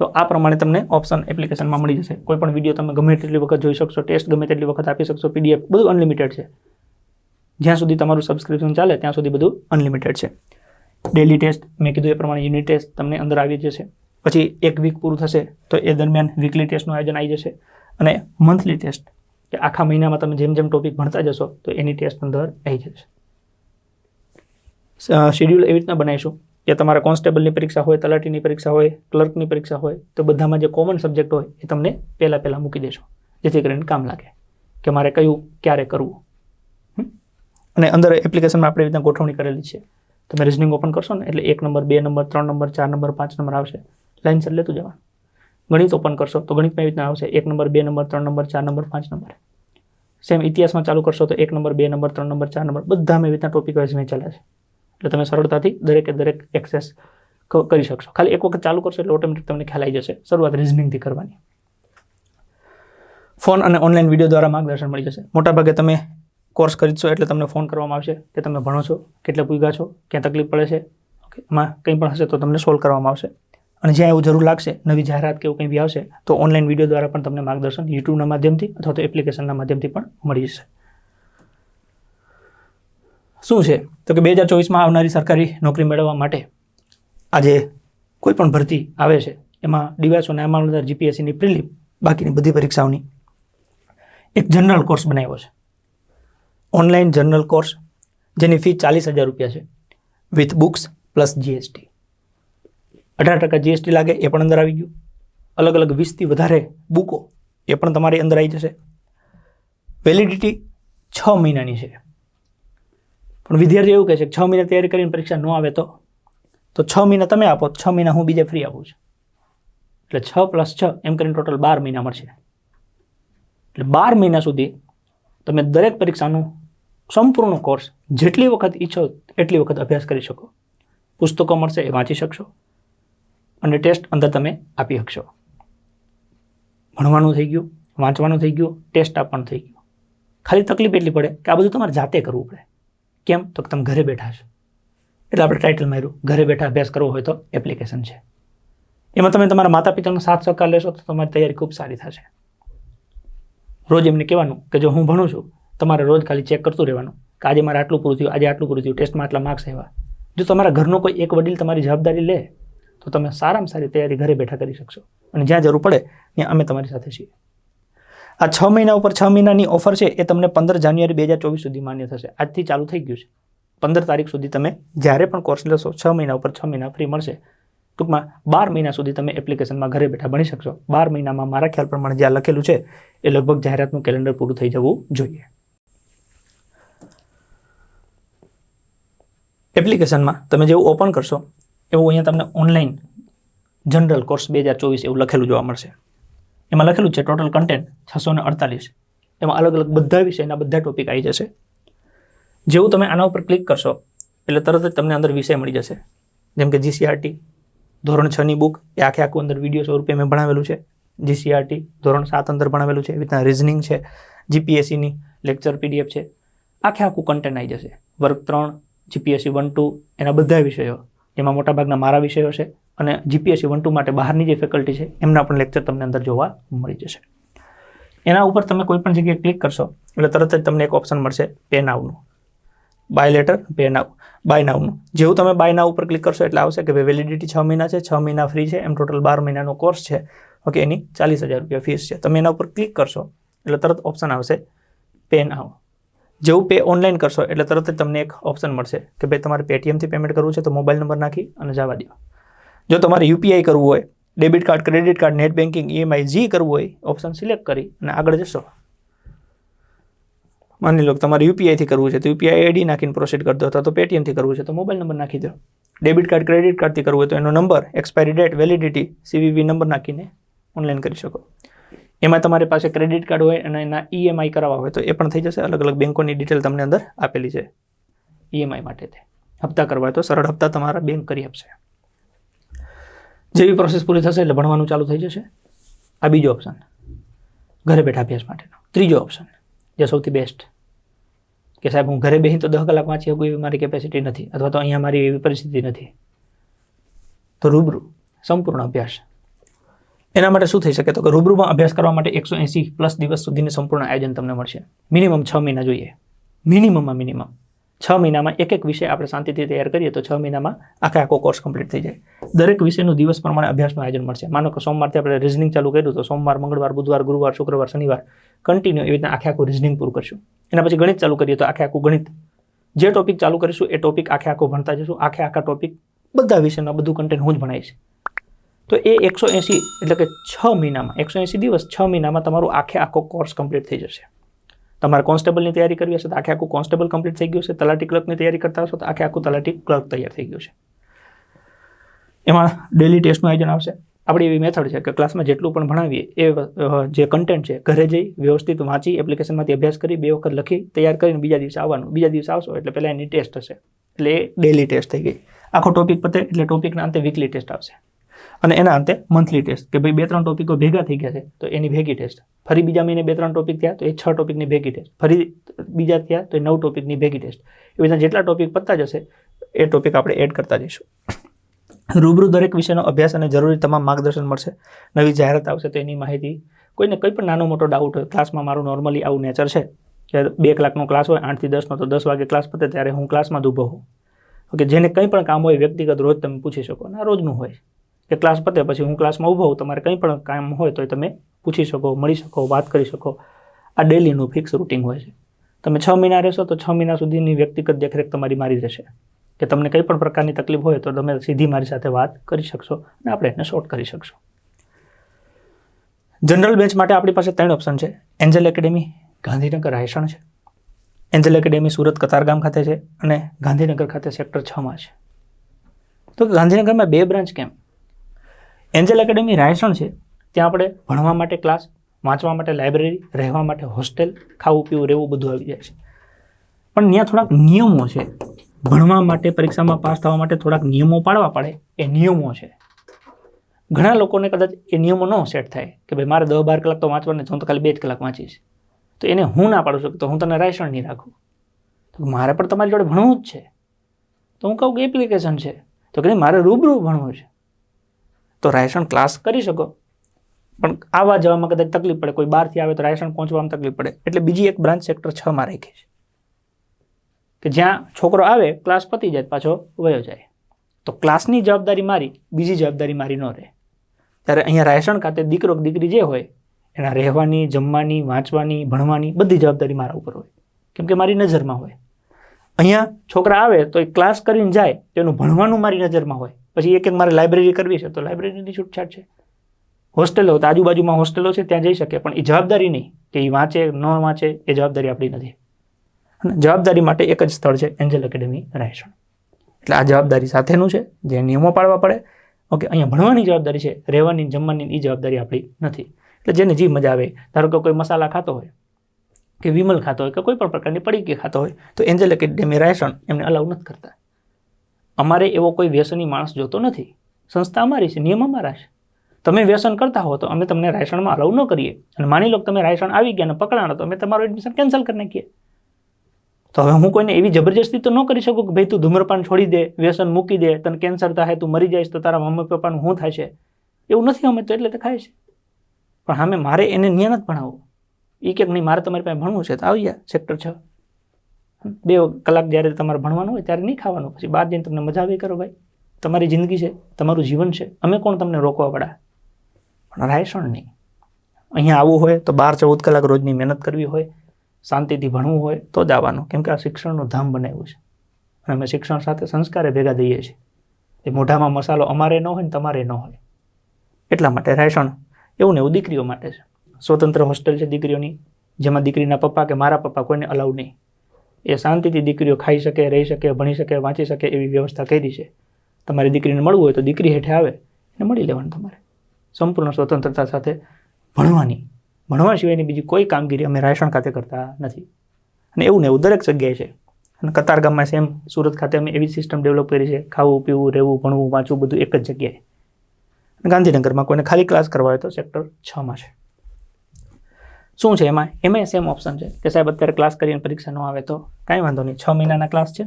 તો આ પ્રમાણે તમને ઓપ્શન એપ્લિકેશનમાં મળી જશે. કોઈ પણ વિડીયો તમે ગમે તેટલી વખત જોઈ શકશો, ટેસ્ટ ગમે તેટલી વખત આપી શકશો, PDF બધું અનલિમિટેડ છે. જ્યાં સુધી તમારું સબસ્ક્રિપ્શન ચાલે ત્યાં સુધી બધું અનલિમિટેડ છે. ડેલી ટેસ્ટ મેં કીધું એ પ્રમાણે યુનિટ ટેસ્ટ તમને અંદર આવી જશે. પછી 1 વીક પૂરું થશે તો એ દરમિયાન વીકલી ટેસ્ટનું આયોજન આવી જશે. અને મંથલી ટેસ્ટ કે આખા મહિનામાં તમે જેમ જેમ ટોપિક ભણતા જશો તો એની ટેસ્ટ અંદર આવી જશે. શેડ્યુલ એવી રીતના બનાવીશું કે તમારા કોન્સ્ટેબલની પરીક્ષા હોય, તલાટીની પરીક્ષા હોય, ક્લર્કની પરીક્ષા હોય, તો બધામાં જે કોમન સબ્જેક્ટ હોય એ તમને પહેલાં મૂકી દેશો, જેથી કરીને કામ લાગે કે મારે કયું ક્યારે કરવું. અને અંદર એપ્લિકેશનમાં આપણે રીતના ગોઠવણી કરેલી છે. તમે રિઝનિંગ ઓપન કરશો ને એટલે 1 number, 2 number, 3 number, 4 number, 5 number આવશે. લાઇનસર લેતું જવાનું. ગણિત ઓપન કરશો તો ગણિતમાં એવી રીતના આવશે 1 number, 2 number, 3 number, 4 number, 5 number. Same ઇતિહાસમાં ચાલુ કરશો તો 1 નંબર, 2 નંબર, 3 નંબર, 4 નંબર બધામાં એવી રીતના ટોપિક વાઇઝ વહેંચેલા છે. એટલે તમે સરળતાથી દરેક એક્સેસ કરી શકશો. ખાલી એક વખત ચાલુ કરશો એટલે ઓટોમેટિક તમને ખ્યાલ આવી જશે. શરૂઆત રિઝનિંગથી કરવાની. ફોન અને ઓનલાઈન વિડીયો દ્વારા માર્ગદર્શન મળી જશે. મોટાભાગે તમે કોર્સ ખરીદશો એટલે તમને ફોન કરવામાં આવશે કે તમે ભણો છો, કેટલે પૂગ્યા છો, ક્યાં તકલીફ પડે છે, ઓકે, એમાં કંઈ પણ હશે તો તમને સોલ્વ કરવામાં આવશે. અને જ્યાં એવું જરૂર લાગશે, નવી જાહેરાત કે એવું કંઈ બી આવશે તો ઓનલાઈન વિડીયો દ્વારા પણ તમને માર્ગદર્શન યુટ્યુબના માધ્યમથી અથવા તો એપ્લિકેશનના માધ્યમથી પણ મળી જશે. શું છે તો કે 2024માં આવનારી સરકારી નોકરી મેળવવા માટે આજે કોઈ પણ ભરતી આવે છે એમાં ડીવાયએસ અને મામલતદાર GPSCની પ્રિલિમ બાકીની બધી પરીક્ષાઓની એક જનરલ કોર્સ બનાવ્યો છે. ઓનલાઈન જનરલ કોર્સ જેની ફી 40,000 રૂપિયા છે, with books plus GST. 18% GST લાગે એ પણ અંદર આવી ગયું. અલગ 20થી વધારે બુકો એ પણ તમારી અંદર આવી જશે. વેલિડિટી 6 મહિનાની છે. પણ વિદ્યાર્થી એવું કહે છે કે 6 મહિના તૈયારી કરીને પરીક્ષા ન આવે તો 6 મહિના તમે આપો, 6 મહિના હું બીજે ફ્રી આપું છું. એટલે 6 + 6 એમ કરીને ટોટલ 12 મહિના મળશે. એટલે 12 મહિના સુધી તમે દરેક પરીક્ષાનું સંપૂર્ણ કોર્સ જેટલી વખત ઈચ્છો એટલી વખત અભ્યાસ કરી શકો. પુસ્તકો મળશે એ વાંચી શકશો અને ટેસ્ટ અંદર તમે આપી શકશો. ભણવાનું થઈ ગયું, વાંચવાનું થઈ ગયું, ટેસ્ટ આપવાનું થઈ ગયું. ખાલી તકલીફ એટલી પડે કે આ બધું તમારે જાતે કરવું પડે. કેમ? તો તમે ઘરે બેઠા છો. એટલે આપણે ટાઇટલ માર્યું ઘરે બેઠા અભ્યાસ કરવો હોય તો એપ્લિકેશન છે. એમાં તમે તમારા માતા પિતાનો સાથ સહકાર લેશો તો તમારી તૈયારી ખૂબ સારી થશે. રોજ એમને કહેવાનું કે જો હું ભણું છું, તમારે રોજ ખાલી ચેક કરતું રહેવાનું કે આજે મારે આટલું પૂરું થયું, આજે આટલું પૂરું થયું, ટેસ્ટમાં આટલા માર્ક્સ આવ્યા. જો તમારા ઘરનો કોઈ એક વડીલ તમારી જવાબદારી લે તો તમે સારામાં સારી તૈયારી ઘરે બેઠા કરી શકશો અને જ્યાં જરૂર પડે ત્યાં અમે તમારી સાથે છીએ. આ 6 મહિના ઉપર 6 મહિનાની ઓફર છે એ તમને 15 જાન્યુઆરી 2024 સુધી માન્ય થશે. આજથી ચાલુ થઈ ગયું છે. 15 તારીખ સુધી તમે જ્યારે પણ કોર્સ લેશો 6 મહિના ઉપર 6 મહિના ફ્રી મળશે. ટૂંકમાં 12 મહિના સુધી તમે એપ્લિકેશનમાં ઘરે બેઠા ભણી શકશો. 12 મહિનામાં મારા ખ્યાલ પ્રમાણે જ્યાં લખેલું છે એ લગભગ જાહેરાતનું કેલેન્ડર પૂરું થઈ જવું જોઈએ. એપ્લિકેશનમાં તમે જેવું ઓપન કરશો એવું અહીંયા તમને ઓનલાઈન જનરલ કોર્સ 2024 એવું લખેલું જોવા મળશે. એમાં લખેલું છે ટોટલ કન્ટેન્ટ 648. એમાં અલગ અલગ બધા વિષયના બધા ટોપિક આવી જશે. જેવું તમે આના ઉપર ક્લિક કરશો એટલે તરત જ તમને અંદર વિષય મળી જશે. જેમ કે GCRT ધોરણ 6ની બુક એ આખું અંદર વિડીયો સ્વરૂપે મેં ભણાવેલું છે. GCRT ધોરણ 7 અંદર ભણાવેલું છે. એવી રીતના રિઝનિંગ છે, GPSCની લેક્ચર PDF છે. આખું કન્ટેન્ટ આવી જશે. વર્ગ 3, GPSC 1-2 એના બધા વિષયો, એમાં મોટાભાગના મારા વિષયો છે અને GPSC 1-2 માટે બહારની જે ફેકલ્ટી છે એમના પણ લેક્ચર તમને અંદર જોવા મળી જશે. એના ઉપર તમે કોઈ પણ જગ્યાએ ક્લિક કરશો એટલે તરત જ તમને એક ઓપ્શન મળશે પે નાવનું. Buy later, pay now, buy નાવનું. જેવું તમે બાય નાવ ઉપર ક્લિક કરશો એટલે આવશે કે ભાઈ વેલિડિટી 6 મહિના છે, 6 મહિના ફ્રી છે, એમ ટોટલ 12 મહિનાનો કોર્સ છે. ઓકે, એની 40,000 રૂપિયા ફીસ છે. તમે એના ઉપર ક્લિક કરશો એટલે તરત ઓપ્શન આવશે પે નાવ. જેવું પે ઓનલાઈન કરશો એટલે તરત જ તમને એક ઓપ્શન મળશે કે ભાઈ તમારે પેટીએમથી પેમેન્ટ કરવું છે તો મોબાઈલ નંબર નાખી અને જવા દો. જો તમારે UPI કરવું હોય, debit card, credit card, net banking, EMI જે કરવું હોય ઓપ્શન સિલેક્ટ કરી અને આગળ જશો. માની લો કે તમારે UPIથી કરવું છે તો UPI ID નાખીને પ્રોસીડ કરી દો, અથવા તો પેટીએમથી કરવું છે તો મોબાઈલ નંબર નાખી દો. ડેબિટ કાર્ડ, ક્રેડિટ કાર્ડથી કરવું હોય તો એનો number, expiry date, validity, CVV number નાખીને ઓનલાઈન કરી શકો. એમાં તમારી પાસે ક્રેડિટ કાર્ડ હોય અને એના EMI કરાવવા હોય તો એ પણ થઈ જશે. અલગ અલગ બેંકોની ડિટેલ તમને અંદર આપેલી છે EMI માટે. હપ્તા કરવા હોય તો સરળ હપ્તા તમારા બેંક કરી આપશે. જેવી પ્રોસેસ પૂરી થશે એટલે ભણવાનું ચાલુ થઈ જશે. આ બીજો ઓપ્શન ઘરે બેઠા અભ્યાસ માટેનો. ત્રીજો ઓપ્શન જે સૌથી બેસ્ટ કે સાહેબ હું ઘરે બેસીને તો 10 કલાક વાંચી શકું એવી મારી કેપેસિટી નથી, અથવા તો અહીંયા મારી એવી પરિસ્થિતિ નથી, તો રૂબરૂ સંપૂર્ણ અભ્યાસ. એના માટે શું થઈ શકે તો કે રૂબરૂમાં અભ્યાસ કરવા માટે 180+ દિવસ સુધીનું સંપૂર્ણ આયોજન તમને મળશે. મિનિમમ 6 મહિના જોઈએ. મિનિમમ 6 મહિનામાં એક વિષય આપણે શાંતિથી તૈયાર કરીએ તો 6 મહિનામાં આખો કોર્સ કમ્પ્લીટ થઈ જાય. દરેક વિષયનું દિવસ પ્રમાણે અભ્યાસનું આયોજન મળશે. માનો કે સોમવારથી આપણે રિઝનિંગ ચાલુ કર્યું તો સોમવાર, મંગળવાર, બુધવાર, ગુરુવાર, શુક્રવાર, શનિવાર કન્ટિન્યુ એવી રીતના આખું રિઝનિંગ પૂરું કરશું. એના પછી ગણિત ચાલુ કરીએ તો આખું ગણિત. જે ટોપિક ચાલુ કરીશું એ ટોપિક આખો ભણતા જશું. આખા ટોપિક બધા વિષયના બધું કન્ટેન્ટ હું જ ભણાવીશ. તો એ 180 એટલે કે 6 મહિનામાં 180 દિવસ 6 મહિનામાં તમારું આખો કોર્સ કમ્પ્લીટ થઈ જશે. તમારે કોન્સ્ટેબલની તૈયારી કરવી હશે તો આખું કોન્સ્ટેબલ કમ્પ્લીટ થઈ ગયું છે. તલાટી ક્લર્કની તૈયારી કરતા હશો તો આખું તલાટી ક્લર્ક તૈયાર થઈ ગયું છે. એમાં ડેલી ટેસ્ટનું આયોજન આવશે. આપણી એવી મેથડ છે કે ક્લાસમાં જેટલું પણ ભણાવીએ એ જે કન્ટેન્ટ છે ઘરે જઈ વ્યવસ્થિત વાંચી એપ્લિકેશનમાંથી અભ્યાસ કરી 2 વખત લખી તૈયાર કરીને બીજા દિવસે આવવાનું. બીજા દિવસે આવશો એટલે પહેલાં એની ટેસ્ટ હશે, એટલે એ ડેલી ટેસ્ટ થઈ ગઈ. આખો ટોપિક પતે એટલે ટોપિકના અંતે વીકલી ટેસ્ટ આવશે અને એના અંતે મંથલી ટેસ્ટ કે ભાઈ 2-3 ટોપિકો ભેગા થઈ ગયા છે તો એની ભેગી ટેસ્ટ. ફરી બીજા મહિને 2-3 ટોપિક થયા તો એ 6 ટોપિકની ભેગી ટેસ્ટ. ફરી બીજા થયા તો એ 9 ટોપિકની ભેગી ટેસ્ટ. એવી રીતના જેટલા ટોપિક પતતા જશે એ ટોપિક આપણે એડ કરતા જઈશું. રૂબરૂ દરેક વિષયનો અભ્યાસ અને જરૂરી તમામ માર્ગદર્શન મળશે. નવી જાહેરાત આવશે તો એની માહિતી, કોઈને કંઈ પણ નાનો મોટો ડાઉટ હોય. ક્લાસમાં મારું નોર્મલી આવું નેચર છે કે 2 કલાકનો ક્લાસ હોય 8 થી 10નો, તો 10 વાગે ક્લાસ પતે ત્યારે હું ક્લાસમાં જ ઊભો હોઉં. ઓકે, જેને કંઈ પણ કામ હોય વ્યક્તિગત રોજ તમે પૂછી શકો. અને આ રોજનું હોય કે ક્લાસ પતે પછી હું ક્લાસમાં ઊભો હોઉં, તમારે કંઈ પણ કામ હોય તો તમે પૂછી શકો, મળી શકો, વાત કરી શકો. આ ડેલીનું ફિક્સ રૂટિન હોય છે. તમે 6 મહિના રહેશો તો 6 મહિના સુધીની વ્યક્તિગત દેખરેખ તમારી મારી રહેશે કે તમને કંઈ પણ પ્રકારની તકલીફ હોય તો તમે સીધી મારી સાથે વાત કરી શકશો અને આપણે એને શોર્ટ કરી શકશો. જનરલ બેચ માટે આપણી પાસે 3 ઓપ્શન છે. એન્જલ એકેડેમી ગાંધીનગર રાયસણ છે, એન્જલ એકેડેમી સુરત કતારગામ ખાતે છે અને ગાંધીનગર ખાતે સેક્ટર 6માં છે. તો ગાંધીનગરમાં 2 બ્રાન્ચ કેમ? એન્જલ એકેડેમી રાયસણ છે ત્યાં આપણે ભણવા માટે ક્લાસ, વાંચવા માટે લાઇબ્રેરી, રહેવા માટે હોસ્ટેલ, ખાવું પીવું રહેવું બધું આવી જાય છે. પણ ત્યાં થોડાક નિયમો છે. ભણવા માટે, પરીક્ષામાં પાસ થવા માટે થોડાક નિયમો પાડવા પડે. એ નિયમો છે. ઘણા લોકોને કદાચ એ નિયમો ન સેટ થાય કે ભાઈ મારે 10-12 કલાક તો વાંચવાને હું તો ખાલી 2 જ કલાક વાંચીશ, તો એને હું ના પાડું છું તો હું તને રાયસણ નહીં રાખું. તો મારે પણ તમારી જોડે ભણવું જ છે તો હું કહું કે એપ્લિકેશન છે, તો કે મારે રૂબરૂ ભણવું છે તો રાયસણ ક્લાસ કરી શકો. પણ આવવા જવામાં કદાચ તકલીફ પડે, કોઈ બહારથી આવે તો રાયસણ પહોંચવામાં તકલીફ પડે, એટલે બીજી એક બ્રાન્ચ સેક્ટર 6માં રાખી છે કે જ્યાં છોકરો આવે ક્લાસ પતી જાય પાછો વયો જાય. તો ક્લાસની જવાબદારી મારી, બીજી જવાબદારી મારી ન રહે. ત્યારે અહીંયા રાયસણ ખાતે દીકરો કે દીકરી જે હોય એના રહેવાની, જમવાની, વાંચવાની, ભણવાની બધી જવાબદારી મારા ઉપર હોય, કેમ કે મારી નજરમાં હોય. અહીંયા છોકરા આવે તો એ ક્લાસ કરીને જાય તો એનું ભણવાનું મારી નજરમાં હોય. પછી એક મારે લાઇબ્રેરી કરવી છે તો લાઇબ્રેરીની છૂટછાટ છે. હોસ્ટેલો તો આજુબાજુમાં હોસ્ટેલો છે ત્યાં જઈ શકે, પણ એ જવાબદારી નહીં કે એ વાંચે ન વાંચે, એ જવાબદારી આપણી નથી. અને જવાબદારી માટે એક જ સ્થળ છે, એન્જલ એકેડેમી રાયસણ. એટલે આ જવાબદારી સાથેનું છે, જે નિયમો પાળવા પડે. ઓકે, અહીંયા ભણવાની જવાબદારી છે, રહેવાની, જમવાની એ જવાબદારી આપણી નથી. એટલે જેને જે મજા આવે, ધારો કે કોઈ મસાલા ખાતો હોય કે વિમલ ખાતો હોય કે કોઈ પણ પ્રકારની પડીકી ખાતો હોય તો એન્જલ એકેડેમી રાયસણ એમને અલાઉ નથી કરતા. અમારે એવો કોઈ વ્યસની માણસ જોતો નથી. સંસ્થા અમારી છે, નિયમ અમારા છે. તમે વ્યસન કરતા હો તો અમે તમને રાયસણમાં અલાઉ ન કરીએ. અને માની લો કે તમે રાયસણ આવી ગયા અને પકડાણો તો અમે તમારું એડમિશન કેન્સલ કરી નાખીએ. તો હવે હું કોઈને એવી જબરજસ્તી તો ન કરી શકું કે ભાઈ તું ધૂમ્રપાન છોડી દે, વ્યસન મૂકી દે, તને કેન્સર થાય, તું મરી જઈશ તો તારા મમ્મી પપ્પાનું શું થાય છે. એવું નથી. અમે તો એટલે તો ખાય છે. પણ સામે મારે એને ન્યા નથી ભણાવવું. એ કે નહીં મારે તમારી પાસે ભણવું છે તો આવી ગયા સેક્ટર 6. 2 કલાક જ્યારે તમારે ભણવાનું હોય ત્યારે નહીં ખાવાનું. પછી બહાર જઈને તમને મજા આવે કરો. ભાઈ તમારી જિંદગી છે, તમારું જીવન છે, અમે કોણ તમને રોકવા પડ્યા. પણ રાયસણ નહીં. અહીંયા આવવું હોય તો 12-14 કલાક રોજની મહેનત કરવી હોય, શાંતિથી ભણવું હોય તો જ આવવાનું. કેમ કે આ શિક્ષણનું ધામ બનાવ્યું છે અને અમે શિક્ષણ સાથે સંસ્કારે ભેગા દઈએ છીએ. એ મોઢામાં મસાલો અમારે ન હોય ને તમારે ન હોય. એટલા માટે રાયસણ એવું ને એવું દીકરીઓ માટે છે. સ્વતંત્ર હોસ્ટેલ છે દીકરીઓની, જેમાં દીકરીના પપ્પા કે મારા પપ્પા કોઈને અલાઉ નહીં. એ શાંતિથી દીકરીઓ ખાઈ શકે, રહી શકે, ભણી શકે, વાંચી શકે એવી વ્યવસ્થા કરી છે. તમારી દીકરીને મળવું હોય તો દીકરી હેઠે આવે એને મળી લેવાનું. તમારે સંપૂર્ણ સ્વતંત્રતા સાથે ભણવાની. ભણવા સિવાયની બીજી કોઈ કામગીરી અમે રાયસણ ખાતે કરતા નથી. અને એવું ને એવું દરેક જગ્યાએ છે. અને કતારગામમાં સેમ, સુરત ખાતે અમે એવી સિસ્ટમ ડેવલપ કરી છે. ખાવું, પીવું, રહેવું, ભણવું, વાંચવું બધું એક જ જગ્યાએ. ગાંધીનગરમાં કોઈને ખાલી ક્લાસ કરવા હોય તો સેક્ટર 6માં છે. શું છે એમાં સેમ ઓપ્શન છે કે સાહેબ અત્યારે ક્લાસ કરીને પરીક્ષા ન આવે તો કાંઈ વાંધો નહીં. 6 મહિનાના ક્લાસ છે.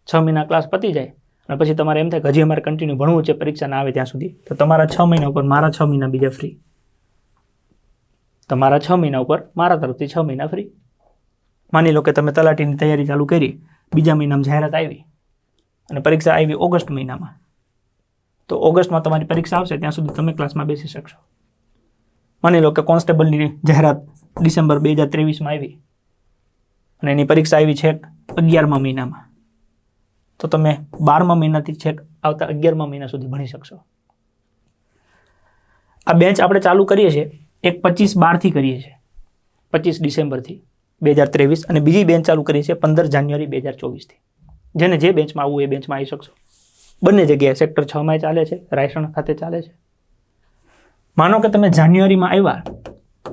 6 મહિના ક્લાસ પતી જાય અને પછી તમારે એમ થાય કે હજી અમારે કન્ટિન્યુ ભણવું છે પરીક્ષા ના આવે ત્યાં સુધી, તો તમારા 6 મહિના ઉપર મારા 6 મહિના બીજા ફ્રી. તમારા 6 મહિના ઉપર મારા તરફથી 6 મહિના ફ્રી. માની લો કે તમે તલાટીની તૈયારી ચાલુ કરી, બીજા મહિનામાં જાહેરાત આવી અને પરીક્ષા આવી ઓગસ્ટ મહિનામાં, તો ઓગસ્ટમાં તમારી પરીક્ષા આવશે ત્યાં સુધી તમે ક્લાસમાં બેસી શકશો. માની લો કે કોન્સ્ટેબલની જાહેરાત ડિસેમ્બર 2023માં આવી અને એની પરીક્ષા આવી છેક 11મા મહિનામાં, તો તમે 12મા મહિનાથી છેક આવતા 11મા મહિના સુધી ભણી શકશો. આ બેન્ચ આપણે ચાલુ કરીએ છીએ એક 25/12થી કરીએ છીએ, 25 ડિસેમ્બરથી 2023, અને બીજી બેન્ચ ચાલુ કરીએ છીએ 15 જાન્યુઆરી 2024થી. જેને જે બેન્ચમાં આવવું એ બેન્ચમાં આવી શકશો. બંને જગ્યાએ સેક્ટર 6માં ચાલે છે, રાયસણ ખાતે ચાલે છે. માનો કે તમે જાન્યુઆરીમાં આવ્યા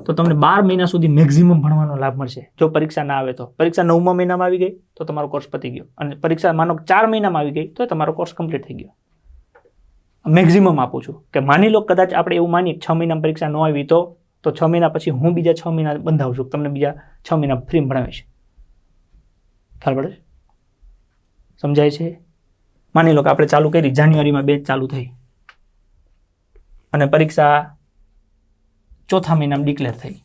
તો તમને 12 મહિના સુધી મેક્સિમમ ભણવાનો લાભ મળશે. જો પરીક્ષા ના આવે તો પરીક્ષા 9મા મહિનામાં આવી ગઈ તો તમારો કોર્સ પતી ગયો, અને પરીક્ષા માનો 4 મહિનામાં આવી ગઈ તો તમારો કોર્સ કમ્પ્લીટ થઈ ગયો. મેક્સિમમ આપું છું કે માની લો કદાચ આપણે એવું માની 6 મહિનામાં પરીક્ષા ન આવી તો 6 મહિના પછી હું બીજા 6 મહિના બંધાવું છું, તમને બીજા 6 મહિના ફ્રી ભણાવીશ. ખ્યાલ પડે? સમજાય છે? માની લો કે આપણે ચાલુ કરી, જાન્યુઆરીમાં બેચ ચાલુ થઈ અને પરીક્ષા 4થા મહિનામાં ડિક્લેર થઈ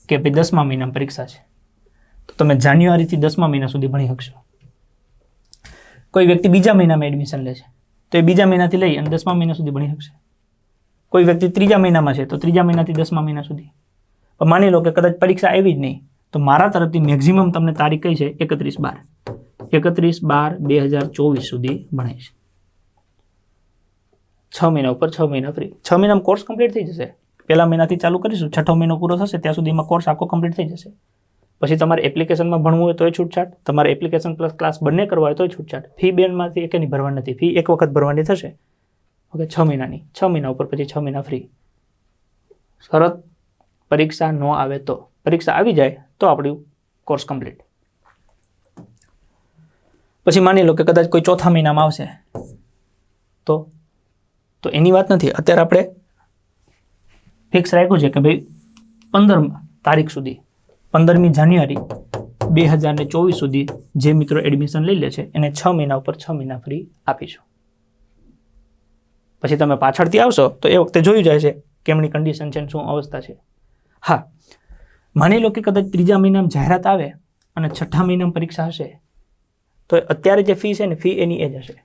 કે ભાઈ 10મા મહિનામાં પરીક્ષા છે, તો તમે જાન્યુઆરીથી 10મા મહિના સુધી ભણી શકશો. કોઈ વ્યક્તિ બીજા મહિનામાં એડમિશન લે છે તો એ બીજા મહિનાથી લઈ અને 10મા મહિના સુધી ભણી શકશે. કોઈ વ્યક્તિ 3જા મહિનામાં છે તો 3જા મહિનાથી 10મા મહિના સુધી. પણ માની લો કે કદાચ પરીક્ષા આવી જ નહીં તો મારા તરફથી મેક્સિમમ તમને તારીખ કઈ છે 31/12/2024 સુધી ભણાય છે. 6 મહિના ઉપર 6 મહિના ફ્રી. 6 મહિનામાં કોર્સ કમ્પ્લીટ થઈ જશે. પહેલા મહિનાથી ચાલુ કરીશું, 6ઠો મહિનો પૂરો થશે ત્યાં સુધીમાં કોર્સ આખો કમ્પ્લીટ થઈ જશે. પછી તમારે એપ્લિકેશનમાં ભણવું હોય તોય છૂટછાટ, તમારે એપ્લિકેશન પ્લસ ક્લાસ બંને કરવા હોય તોય છૂટછાટ. ફી બેનમાંથી એકેની ભરવાની નથી. ફી એક વખત ભરવાની થશે. ઓકે, 6 મહિનાની. 6 મહિના ઉપર પછી 6 મહિના ફ્રી. શરત પરીક્ષા ન આવે તો. પરીક્ષા આવી જાય તો આપણું કોર્સ કમ્પ્લીટ. પછી માની લો કે કદાચ કોઈ 4થા મહિનામાં આવશે તો એની વાત નથી. અત્યારે આપણે ફિક્સ રાખ્યું છે કે ભાઈ 15 તારીખ સુધી, 15મી જાન્યુઆરી 2024 સુધી જે મિત્રો એડમિશન લઈ લે છે એને 6 મહિના ઉપર 6 મહિના ફ્રી આપીશું. પછી તમે પાછળથી આવશો તો એ વખતે જોયું જાય છે કેમની કન્ડિશન છે, શું અવસ્થા છે. હા, માની લો કે કદાચ 3જા મહિનામાં જાહેરાત આવે અને 6ઠ્ઠા મહિનામાં પરીક્ષા હશે તો અત્યારે જે ફી છે ને ફી એની એ જ હશે.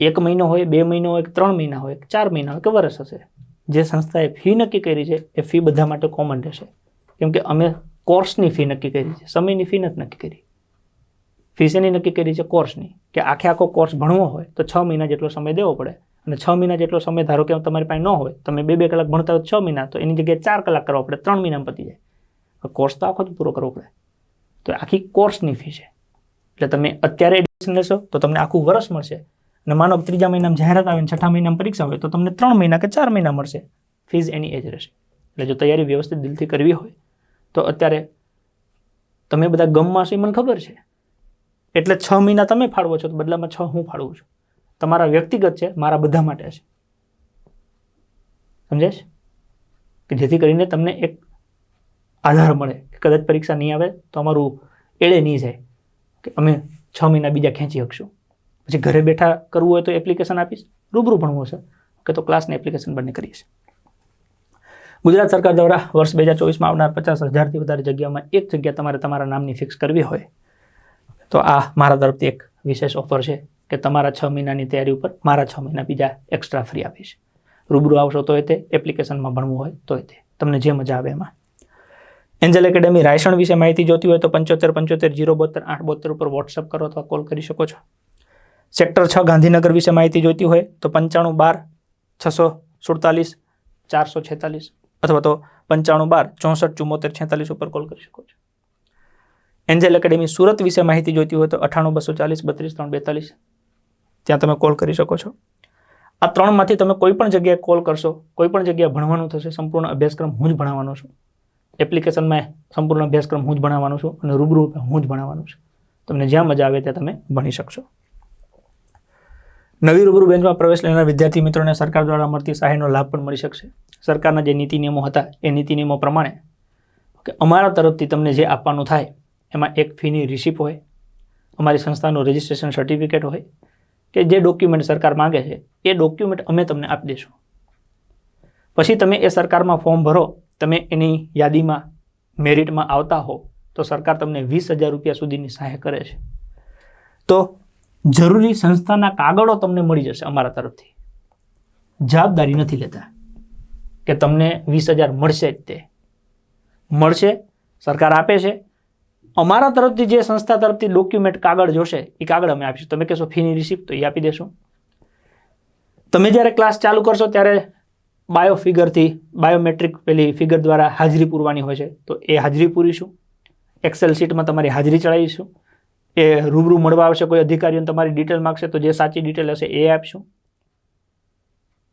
1 મહિનો હોય, 2 મહિનો હોય, 3 મહિના હોય, 4 મહિના હોય કે વર્ષ હશે. જે સંસ્થાએ ફી નક્કી કરી છે એ ફી બધા માટે કોમન રહેશે. કેમ કે અમે કોર્સની ફી નક્કી કરી છે, સમયની ફી નથી નક્કી કરી. ફી શેની નક્કી કરી છે? કોર્સની. કે આખો કોર્સ ભણવો હોય તો 6 મહિના જેટલો સમય દેવો પડે. અને 6 મહિના જેટલો સમય ધારો કે તમારી પાસે ન હોય, તમે 2 કલાક ભણતા હોય 6 મહિના, તો એની જગ્યાએ 4 કલાક કરવા પડે, 3 મહિનામાં પતી જાય. કોર્સ તો આખો જ પૂરો કરવો પડે. તો આખી કોર્સની ફી છે. એટલે તમે અત્યારે એડમિશન લેશો તો તમને આખું વર્ષ મળશે. અને માનો 3જા મહિનામાં જાહેરાત આવે ને 6ઠા મહિનામાં પરીક્ષા હોય તો તમને 3 મહિના કે 4 મહિના મળશે. ફીસ એની એ જ રહેશે. એટલે જો તૈયારી વ્યવસ્થિત દિલથી કરવી હોય તો અત્યારે તમે બધા ગમમાં છો એ મને ખબર છે. એટલે 6 મહિના તમે ફાળવો છો તો બદલામાં 6 હું ફાળવું છું. તમારા વ્યક્તિગત છે, મારા બધા માટે છે. સમજાય છે? કે જેથી કરીને તમને એક આધાર મળે કે કદાચ પરીક્ષા નહીં આવે તો અમારું એળે નહીં જાય કે અમે 6 મહિના બીજા ખેંચી શકશું. પછી ઘરે બેઠા કરવું હોય તો એપ્લિકેશન આપીશ, રૂબરૂ ભણવું હશે કે તો ક્લાસની એપ્લિકેશન બંને કરીએ છીએ. ગુજરાત સરકાર દ્વારા વર્ષ 2024માં આવનાર 50,000થી વધારે જગ્યાઓમાં એક જગ્યા તમારે તમારા નામની ફિક્સ કરવી હોય તો આ મારા તરફથી એક વિશેષ ઓફર છે કે તમારા 6 મહિનાની તૈયારી ઉપર મારા 6 મહિના બીજા એક્સ્ટ્રા ફ્રી આપીશ. રૂબરૂ આવશો તોય તે, એપ્લિકેશનમાં ભણવું હોય તોય તે, તમને જે મજા આવે એમાં. એન્જલ એકેડેમી રાયસણ વિશે માહિતી જોતી હોય તો 7575 072 872 ઉપર વોટ્સઅપ કરો અથવા કોલ કરી શકો છો. સેક્ટર 6 ગાંધીનગર વિશે માહિતી જોઈતી હોય તો 9512 647 446 અથવા તો 9512 64 74 46 ઉપર કોલ કરી શકો છો. એન્જલ એકેડેમી સુરત વિશે માહિતી જોઈતી હોય તો 98 240 32 342 ત્યાં તમે કોલ કરી શકો છો. આ ત્રણમાંથી તમે કોઈ પણ જગ્યાએ કોલ કરશો, કોઈ પણ જગ્યાએ ભણવાનું થશે. સંપૂર્ણ અભ્યાસક્રમ હું જ ભણાવવાનો છું. એપ્લિકેશનમાં સંપૂર્ણ અભ્યાસક્રમ હું જ ભણાવવાનો છું અને રૂબરૂ હું જ ભણાવવાનો છું. તમને જ્યાં મજા આવે ત્યાં તમે ભણી શકશો. નવી રૂબરૂ બેન્ચમાં પ્રવેશ લેનાર વિદ્યાર્થી મિત્રોને સરકાર દ્વારા મળતી સહાયનો લાભ પણ મળી શકશે. સરકારના જે નીતિ નિયમો હતા એ નીતિ નિયમો પ્રમાણે કે અમારા તરફથી તમને જે આપવાનું થાય એમાં એક ફીની રિસિપ્ટ હોય, અમારી સંસ્થાનું રજિસ્ટ્રેશન સર્ટિફિકેટ હોય કે જે ડોક્યુમેન્ટ સરકાર માંગે છે એ ડોક્યુમેન્ટ અમે તમને આપી દઈશું. પછી તમે એ સરકારમાં ફોર્મ ભરો, તમે એની યાદીમાં મેરિટમાં આવતા હો તો સરકાર તમને 20,000 રૂપિયા સુધીની સહાય કરે છે. તો જરૂરી સંસ્થાના કાગળો તમને મળી જશે અમારા તરફથી. જવાબદારી નથી લેતા કે તમને 20,000 મળશે જ, તે મળશે, સરકાર આપે છે. અમારા તરફથી જે સંસ્થા તરફથી ડોક્યુમેન્ટ કાગળ જોશે એ કાગળ અમે આપીશું. તમે કહેશો ફીની રિસિપ્ટ તો એ આપી દેશું. તમે જ્યારે ક્લાસ ચાલુ કરશો ત્યારે બાયોમેટ્રિક પેલી ફિગર દ્વારા હાજરી પૂરવાની હોય છે તો એ હાજરી પૂરીશું. એક્સેલ શીટમાં તમારી હાજરી ચડાવીશું. એ રૂબરૂ મળવા આવશે કોઈ અધિકારીઓને તમારી ડિટેલ માગશે તો જે સાચી ડિટેલ હશે એ આપશું.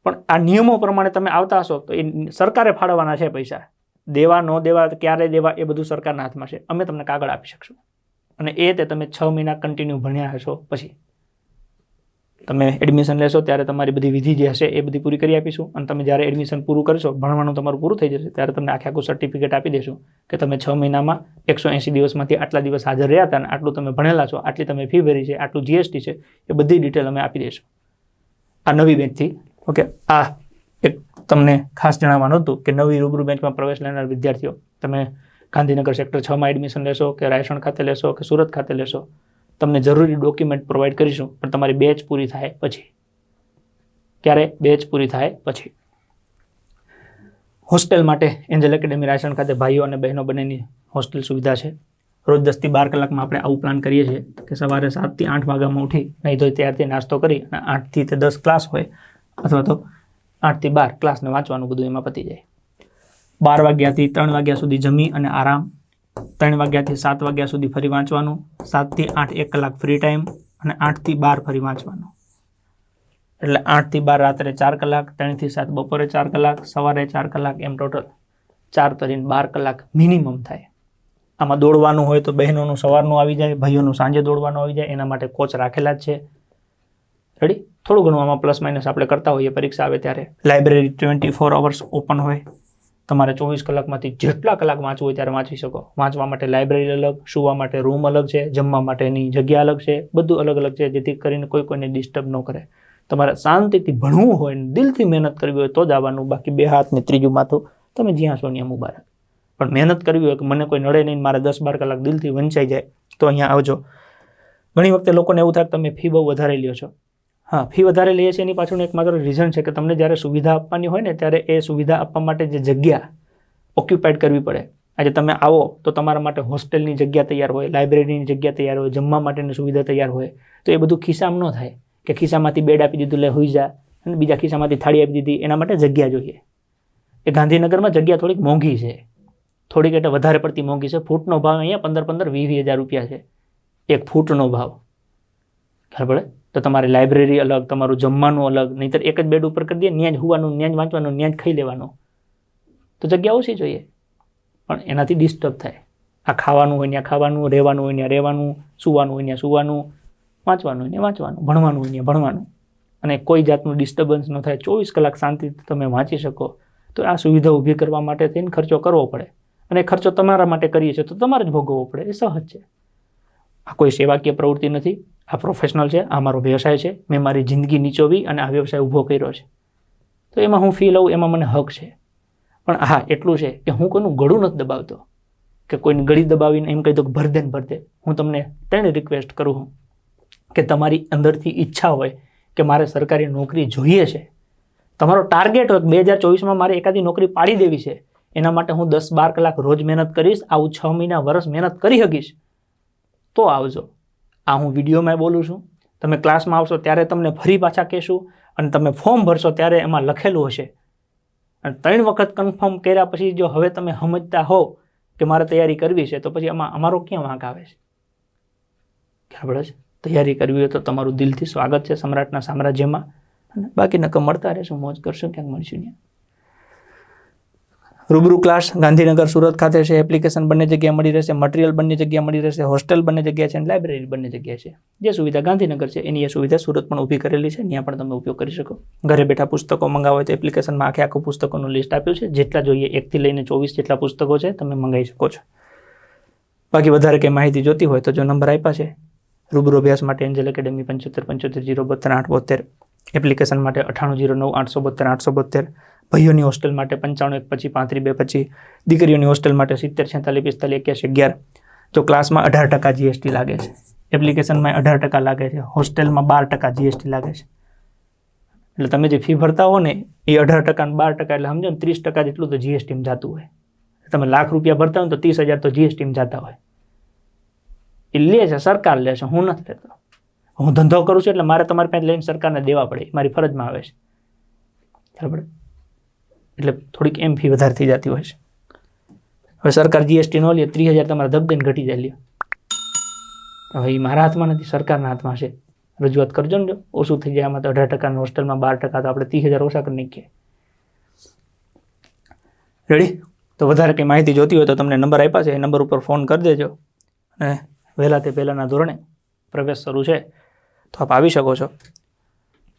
પણ આ નિયમો પ્રમાણે તમે આવતા હશો તો એ સરકારે ફાળવવાના છે પૈસા. દેવા ન દેવા, ક્યારે દેવા એ બધું સરકારના હાથમાં છે. અમે તમને કાગળ આપી શકશું અને એ તે તમે 6 મહિના કન્ટિન્યુ ભણ્યા હશો પછી તમે એડમિશન લેશો ત્યારે તમારી બધી વિધિ જે હશે એ બધી પૂરી કરી આપીશું. અને તમે જ્યારે એડમિશન પૂરું કરશો, ભણવાનું તમારું પૂરું થઈ જશે ત્યારે તમને આખું સર્ટિફિકેટ આપી દઈશું કે તમે 6 મહિનામાં 180 દિવસમાંથી આટલા દિવસ હાજર રહ્યા હતા અને આટલું તમે ભણેલા છો, આટલી તમે ફી ભરી છે, આટલું જીએસટી છે, એ બધી ડિટેલ અમે આપી દઈશું આ નવી બેંકથી. ઓકે, આ એક તમને ખાસ જણાવવાનું હતું કે નવી રૂબરૂ બેંચમાં પ્રવેશ લેનાર વિદ્યાર્થીઓ, તમે ગાંધીનગર સેક્ટર 6માં એડમિશન લેશો કે રાયસણ ખાતે લેશો કે સુરત ખાતે લેશો, તમને જરૂરી ડોક્યુમેન્ટ પ્રોવાઈડ કરીશું. પણ તમારી બેચ પૂરી થાય પછી. ક્યારે? બેચ પૂરી થાય પછી. હોસ્ટેલ માટે એન્જલ એકેડેમી રાયસણ ખાતે ભાઈઓ અને બહેનો બંનેની હોસ્ટેલ સુવિધા છે. રોજ 10 થી 12 કલાકમાં આપણે આવું પ્લાન કરીએ છીએ કે સવારે 7 થી 8 વાગ્યામાં ઉઠી નહીં ધોઈ ત્યારથી નાસ્તો કરી અને 8 થી 10 ક્લાસ હોય અથવા તો 8 થી 12 ક્લાસને વાંચવાનું બધું એમાં પતી જાય. 12 વાગ્યાથી 3 વાગ્યા સુધી જમી અને આરામ, 3 વાગ્યાથી 7 વાગ્યા સુધી ફરી વાંચવાનું, 7 થી 8 1 કલાક ફ્રી ટાઈમ અને 8 થી 12 ફરી વાંચવાનું. એટલે 8 થી 12 રાત્રે 4 કલાક, 3 થી 7 બપોરે 4 કલાક, સવારે 4 કલાક, એમ ટોટલ 4 તરીને 12 કલાક મિનિમમ થાય. આમાં દોડવાનું હોય તો બહેનોનું સવારનું આવી જાય, ભાઈઓનું સાંજે દોડવાનું આવી જાય. એના માટે કોચ રાખેલા જ છે. રેડી? થોડું ઘણું આમાં પ્લસ માઇનસ આપણે કરતા હોઈએ પરીક્ષા આવે ત્યારે. લાઇબ્રેરી 24 અવર્સ ઓપન હોય. તમારે 24 કલાકમાંથી જેટલા કલાક વાંચવું હોય ત્યારે વાંચી શકો. વાંચવા માટે લાઇબ્રેરી અલગ, સુવા માટે રૂમ અલગ છે, જમવા માટેની જગ્યા અલગ છે, બધું અલગ અલગ છે જેથી કરીને કોઈને ડિસ્ટર્બ ન કરે. તમારે શાંતિથી ભણવું હોય ને દિલથી મહેનત કરવી હોય તો જ આવવાનું. બાકી 2 હાથ ને 3જું માથું તમે જ્યાં છો ત્યાં મુબારક. પણ મહેનત કરવી હોય કે મને કોઈ નડે નહીં, મારે 10-12 કલાક દિલથી વંચાઈ જાય તો અહીંયા આવજો. ઘણી વખતે લોકોને એવું થાય કે તમે ફી બહુ વધારે લ્યો છો. હા, ફી વધારે લઈએ છીએ એની પાછળનું એક માત્ર રીઝન છે કે તમને જ્યારે સુવિધા આપવાની હોય ને ત્યારે એ સુવિધા આપવા માટે જે જગ્યા ઓક્યુપાઈડ કરવી પડે. આજે તમે આવો તો તમારા માટે હોસ્ટેલની જગ્યા તૈયાર હોય, લાઇબ્રેરીની જગ્યા તૈયાર હોય, જમવા માટેની સુવિધા તૈયાર હોય. તો એ બધું ખિસ્સામાં ન થાય કે ખિસ્સામાંથી બેડ આપી દીધું લે હોઈ જા અને બીજા ખિસ્સામાંથી થાળી આપી દીધી. એના માટે જગ્યા જોઈએ. એ ગાંધીનગરમાં જગ્યા થોડીક મોંઘી છે, થોડીક એટલે વધારે પડતી મોંઘી છે. ફૂટનો ભાવ અહીંયા 15-20 હજાર રૂપિયા છે, એક ફૂટનો ભાવ. ખબર પડે? તો તમારી લાઇબ્રેરી અલગ, તમારું જમવાનું અલગ. નહીંતર એક જ બેડ ઉપર કરી દે, ત્યાં જ હોવાનું, ત્યાં જ વાંચવાનું, ત્યાં જ ખાઈ લેવાનું. તો જગ્યા ઓછી જોઈએ, પણ એનાથી ડિસ્ટર્બ થાય. આ ખાવાનું હોય ત્યાં ખાવાનું, રહેવાનું હોય ત્યાં રહેવાનું, સૂવાનું હોય ત્યાં સૂવાનું, વાંચવાનું હોય ત્યાં વાંચવાનું, ભણવાનું હોય ત્યાં ભણવાનું, અને કોઈ જાતનું ડિસ્ટર્બન્સ ન થાય. 24 કલાક શાંતિથી તમે વાંચી શકો. તો આ સુવિધા ઊભી કરવા માટે થઈને ખર્ચો કરવો પડે, અને ખર્ચો તમારા માટે કરીએ છીએ તો તમારે જ ભોગવવો પડે. એ સહજ છે. આ કોઈ સેવાકીય પ્રવૃત્તિ નથી. આ પ્રોફેશનલ છે, આ મારો વ્યવસાય છે. મેં મારી જિંદગી નીચોવી અને આ વ્યવસાય ઊભો કર્યો છે. તો એમાં હું ફી લઉં, એમાં મને હક છે. પણ હા, એટલું છે કે હું કોઈનું ગળું નથી દબાવતો કે કોઈની ગળી દબાવીને એમ કહી દઉં કે ભર દે ને ભર દે. હું તમને તેને રિક્વેસ્ટ કરું છું કે તમારી અંદરથી ઈચ્છા હોય કે મારે સરકારી નોકરી જોઈએ છે, તમારો ટાર્ગેટ હોય કે 2024માં મારે એકાદી નોકરી પાડી દેવી છે, એના માટે હું 10-12 કલાક રોજ મહેનત કરીશ, આવું 6 મહિના વર્ષ મહેનત કરી શકીશ, તો આવજો. આ હું વિડીયોમાં બોલું છું. તમે ક્લાસમાં આવશો ત્યારે તમને ફરી પાછા કહેશું, અને તમે ફોર્મ ભરશો ત્યારે એમાં લખેલું હશે. અને 3 વખત કન્ફર્મ કર્યા પછી જો હવે તમે સમજતા હો કે મારે તૈયારી કરવી છે, તો પછી આમાં અમારો ક્યાં વાંક આવે છે? ખ્યાલ પડે છે? તૈયારી કરવી હોય તો તમારું દિલથી સ્વાગત છે સમ્રાટના સામ્રાજ્યમાં. અને બાકી નકર મળતા રહેશું, મોજ કરશું, ક્યાંક મળશું ત્યાં. રૂબરૂ ક્લાસ ગાંધીનગર, સુરત ખાતે છે. એપ્લિકેશન બંને જગ્યાએ મળી રહેશે, મટીરિયલ બંને જગ્યાએ મળી રહેશે, હોસ્ટેલ બંને જગ્યાએ છે, અને લાઇબ્રેરી બંને જગ્યાએ છે. જે સુવિધા ગાંધીનગર છે એની એ સુવિધા સુરત પણ ઊભી કરેલી છે. ત્યાં પણ તમે ઉપયોગ કરી શકો. ઘરે બેઠા પુસ્તકો મંગાવો હોય તો એપ્લિકેશનમાં આખું પુસ્તકોનું લિસ્ટ આપ્યું છે. જેટલા જોઈએ 1 થી લઈને 24 જેટલા પુસ્તકો છે, તમે મંગાવી શકો છો. બાકી વધારે કંઈ માહિતી જોતી હોય તો જો નંબર આપ્યા છે રૂબરૂ અભ્યાસ માટે એન્જલ એકેડેમી 7575072872, એપ્લિકેશન માટે 9809822872, ભાઈઓની હોસ્ટેલ માટે 9515535225, દીકરીઓની હોસ્ટેલ માટે 7046458111. જો ક્લાસમાં 18% GST લાગે છે, એપ્લિકેશનમાં 18% લાગે છે, હોસ્ટેલમાં 12% GST લાગે છે. એટલે તમે જે ફી ભરતા હો ને એ 18% અને 12% એટલે સમજો ને 30% જેટલું તો GSTમાં જતું હોય. તમે લાખ રૂપિયા ભરતા હોય તો 30,000 તો GSTમાં જતા હોય. એ લે છે, સરકાર લે છે, હું નથી લેતો. હું ધંધો કરું છું એટલે મારે તમારી પાસે લઈને સરકારને દેવા પડે, મારી ફરજમાં આવે છે. બરાબર? એટલે થોડીક એમ ફી વધારે થઈ જતી હોય છે. હવે સરકાર GST ન લે, 30,000 તમારા ધબધઈને ઘટી જાય લ્યો. હવે એ મારા હાથમાં નથી, સરકારના હાથમાં છે. રજૂઆત કરજો ને, જો ઓછું થઈ જાય. આમાં તો 18% હોસ્ટેલમાં 12%, તો આપણે 30,000 ઓછા કરી નાખીએ. રેડી? તો વધારે કંઈ માહિતી જોતી હોય તો તમને નંબર આપ્યા છે, એ નંબર ઉપર ફોન કરી દેજો. અને વહેલા તે પહેલાંના ધોરણે પ્રવેશ શરૂ છે તો આપ આવી શકો છો.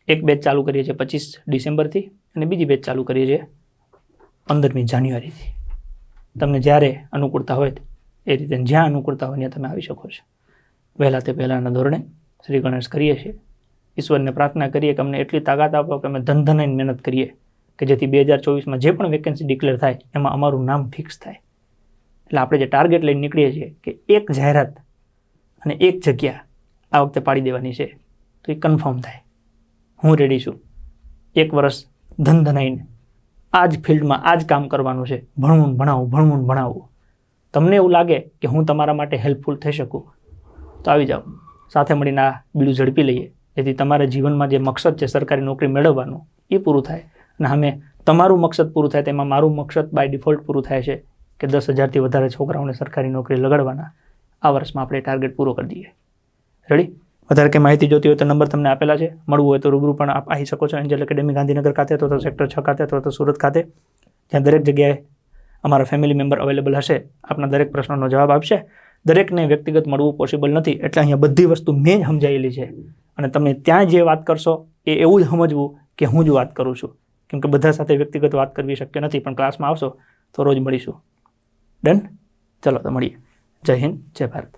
એક બેચ ચાલુ કરીએ છીએ 25 ડિસેમ્બરથી, અને બીજી બેચ ચાલુ કરીએ છીએ 15મી જાન્યુઆરીથી. તમને જ્યારે અનુકૂળતા હોય એ રીતે, જ્યાં અનુકૂળતા હોય ત્યાં તમે આવી શકો છો. વહેલા તે પહેલાંના ધોરણે શ્રી ગણેશ કરીએ છીએ. ઈશ્વરને પ્રાર્થના કરીએ કે અમને એટલી તાકાત આપો કે અમે ધનધનાઈને મહેનત કરીએ કે જેથી 2024માં જે પણ વેકેન્સી ડિક્લેર થાય એમાં અમારું નામ ફિક્સ થાય. એટલે આપણે જે ટાર્ગેટ લઈને નીકળીએ છીએ કે એક જાહેરાત અને એક જગ્યા આ વખતે પાડી દેવાની છે, તો એ કન્ફર્મ થાય. હું રેડી છું. 1 વર્ષ ધનધનાઈને આ જ ફિલ્ડમાં આ જ કામ કરવાનું છે. ભણવું ભણાવવું. તમને એવું લાગે કે હું તમારા માટે હેલ્પફુલ થઈ શકું તો આવી જાઓ. સાથે મળીને આ બીડું ઝડપી લઈએ, જેથી તમારા જીવનમાં જે મકસદ છે સરકારી નોકરી મેળવવાનું એ પૂરું થાય. અને અમે તમારું મકસદ પૂરું થાય તેમાં મારું મકસદ બાય ડિફોલ્ટ પૂરું થાય છે કે 10,000થી વધારે છોકરાઓને સરકારી નોકરી લગાડવાના. આ વર્ષમાં આપણે ટાર્ગેટ પૂરો કરી દઈએ. રેડી? વધારે કંઈ માહિતી જોતી હોય તો નંબર તમને આપેલા છે. મળવું હોય તો રૂબરૂ પણ આપ આવી શકો છો. એન્જલ એકેડેમી ગાંધીનગર ખાતે, અથવા તો સેક્ટર 6 ખાતે, અથવા તો સુરત ખાતે, જ્યાં દરેક જગ્યાએ અમારા ફેમિલી મેમ્બર અવેલેબલ હશે. આપના દરેક પ્રશ્નોનો જવાબ આપશે. દરેકને વ્યક્તિગત મળવું પોસિબલ નથી, એટલે અહીંયા બધી વસ્તુ મેં જ સમજાયેલી છે. અને તમે ત્યાં જે વાત કરશો એ એવું જ સમજવું કે હું જ વાત કરું છું, કેમ કે બધા સાથે વ્યક્તિગત વાત કરવી શક્ય નથી. પણ ક્લાસમાં આવશો તો રોજ મળીશું. ડન? ચલો તો મળીએ. જય હિન્દ, જય ભારત.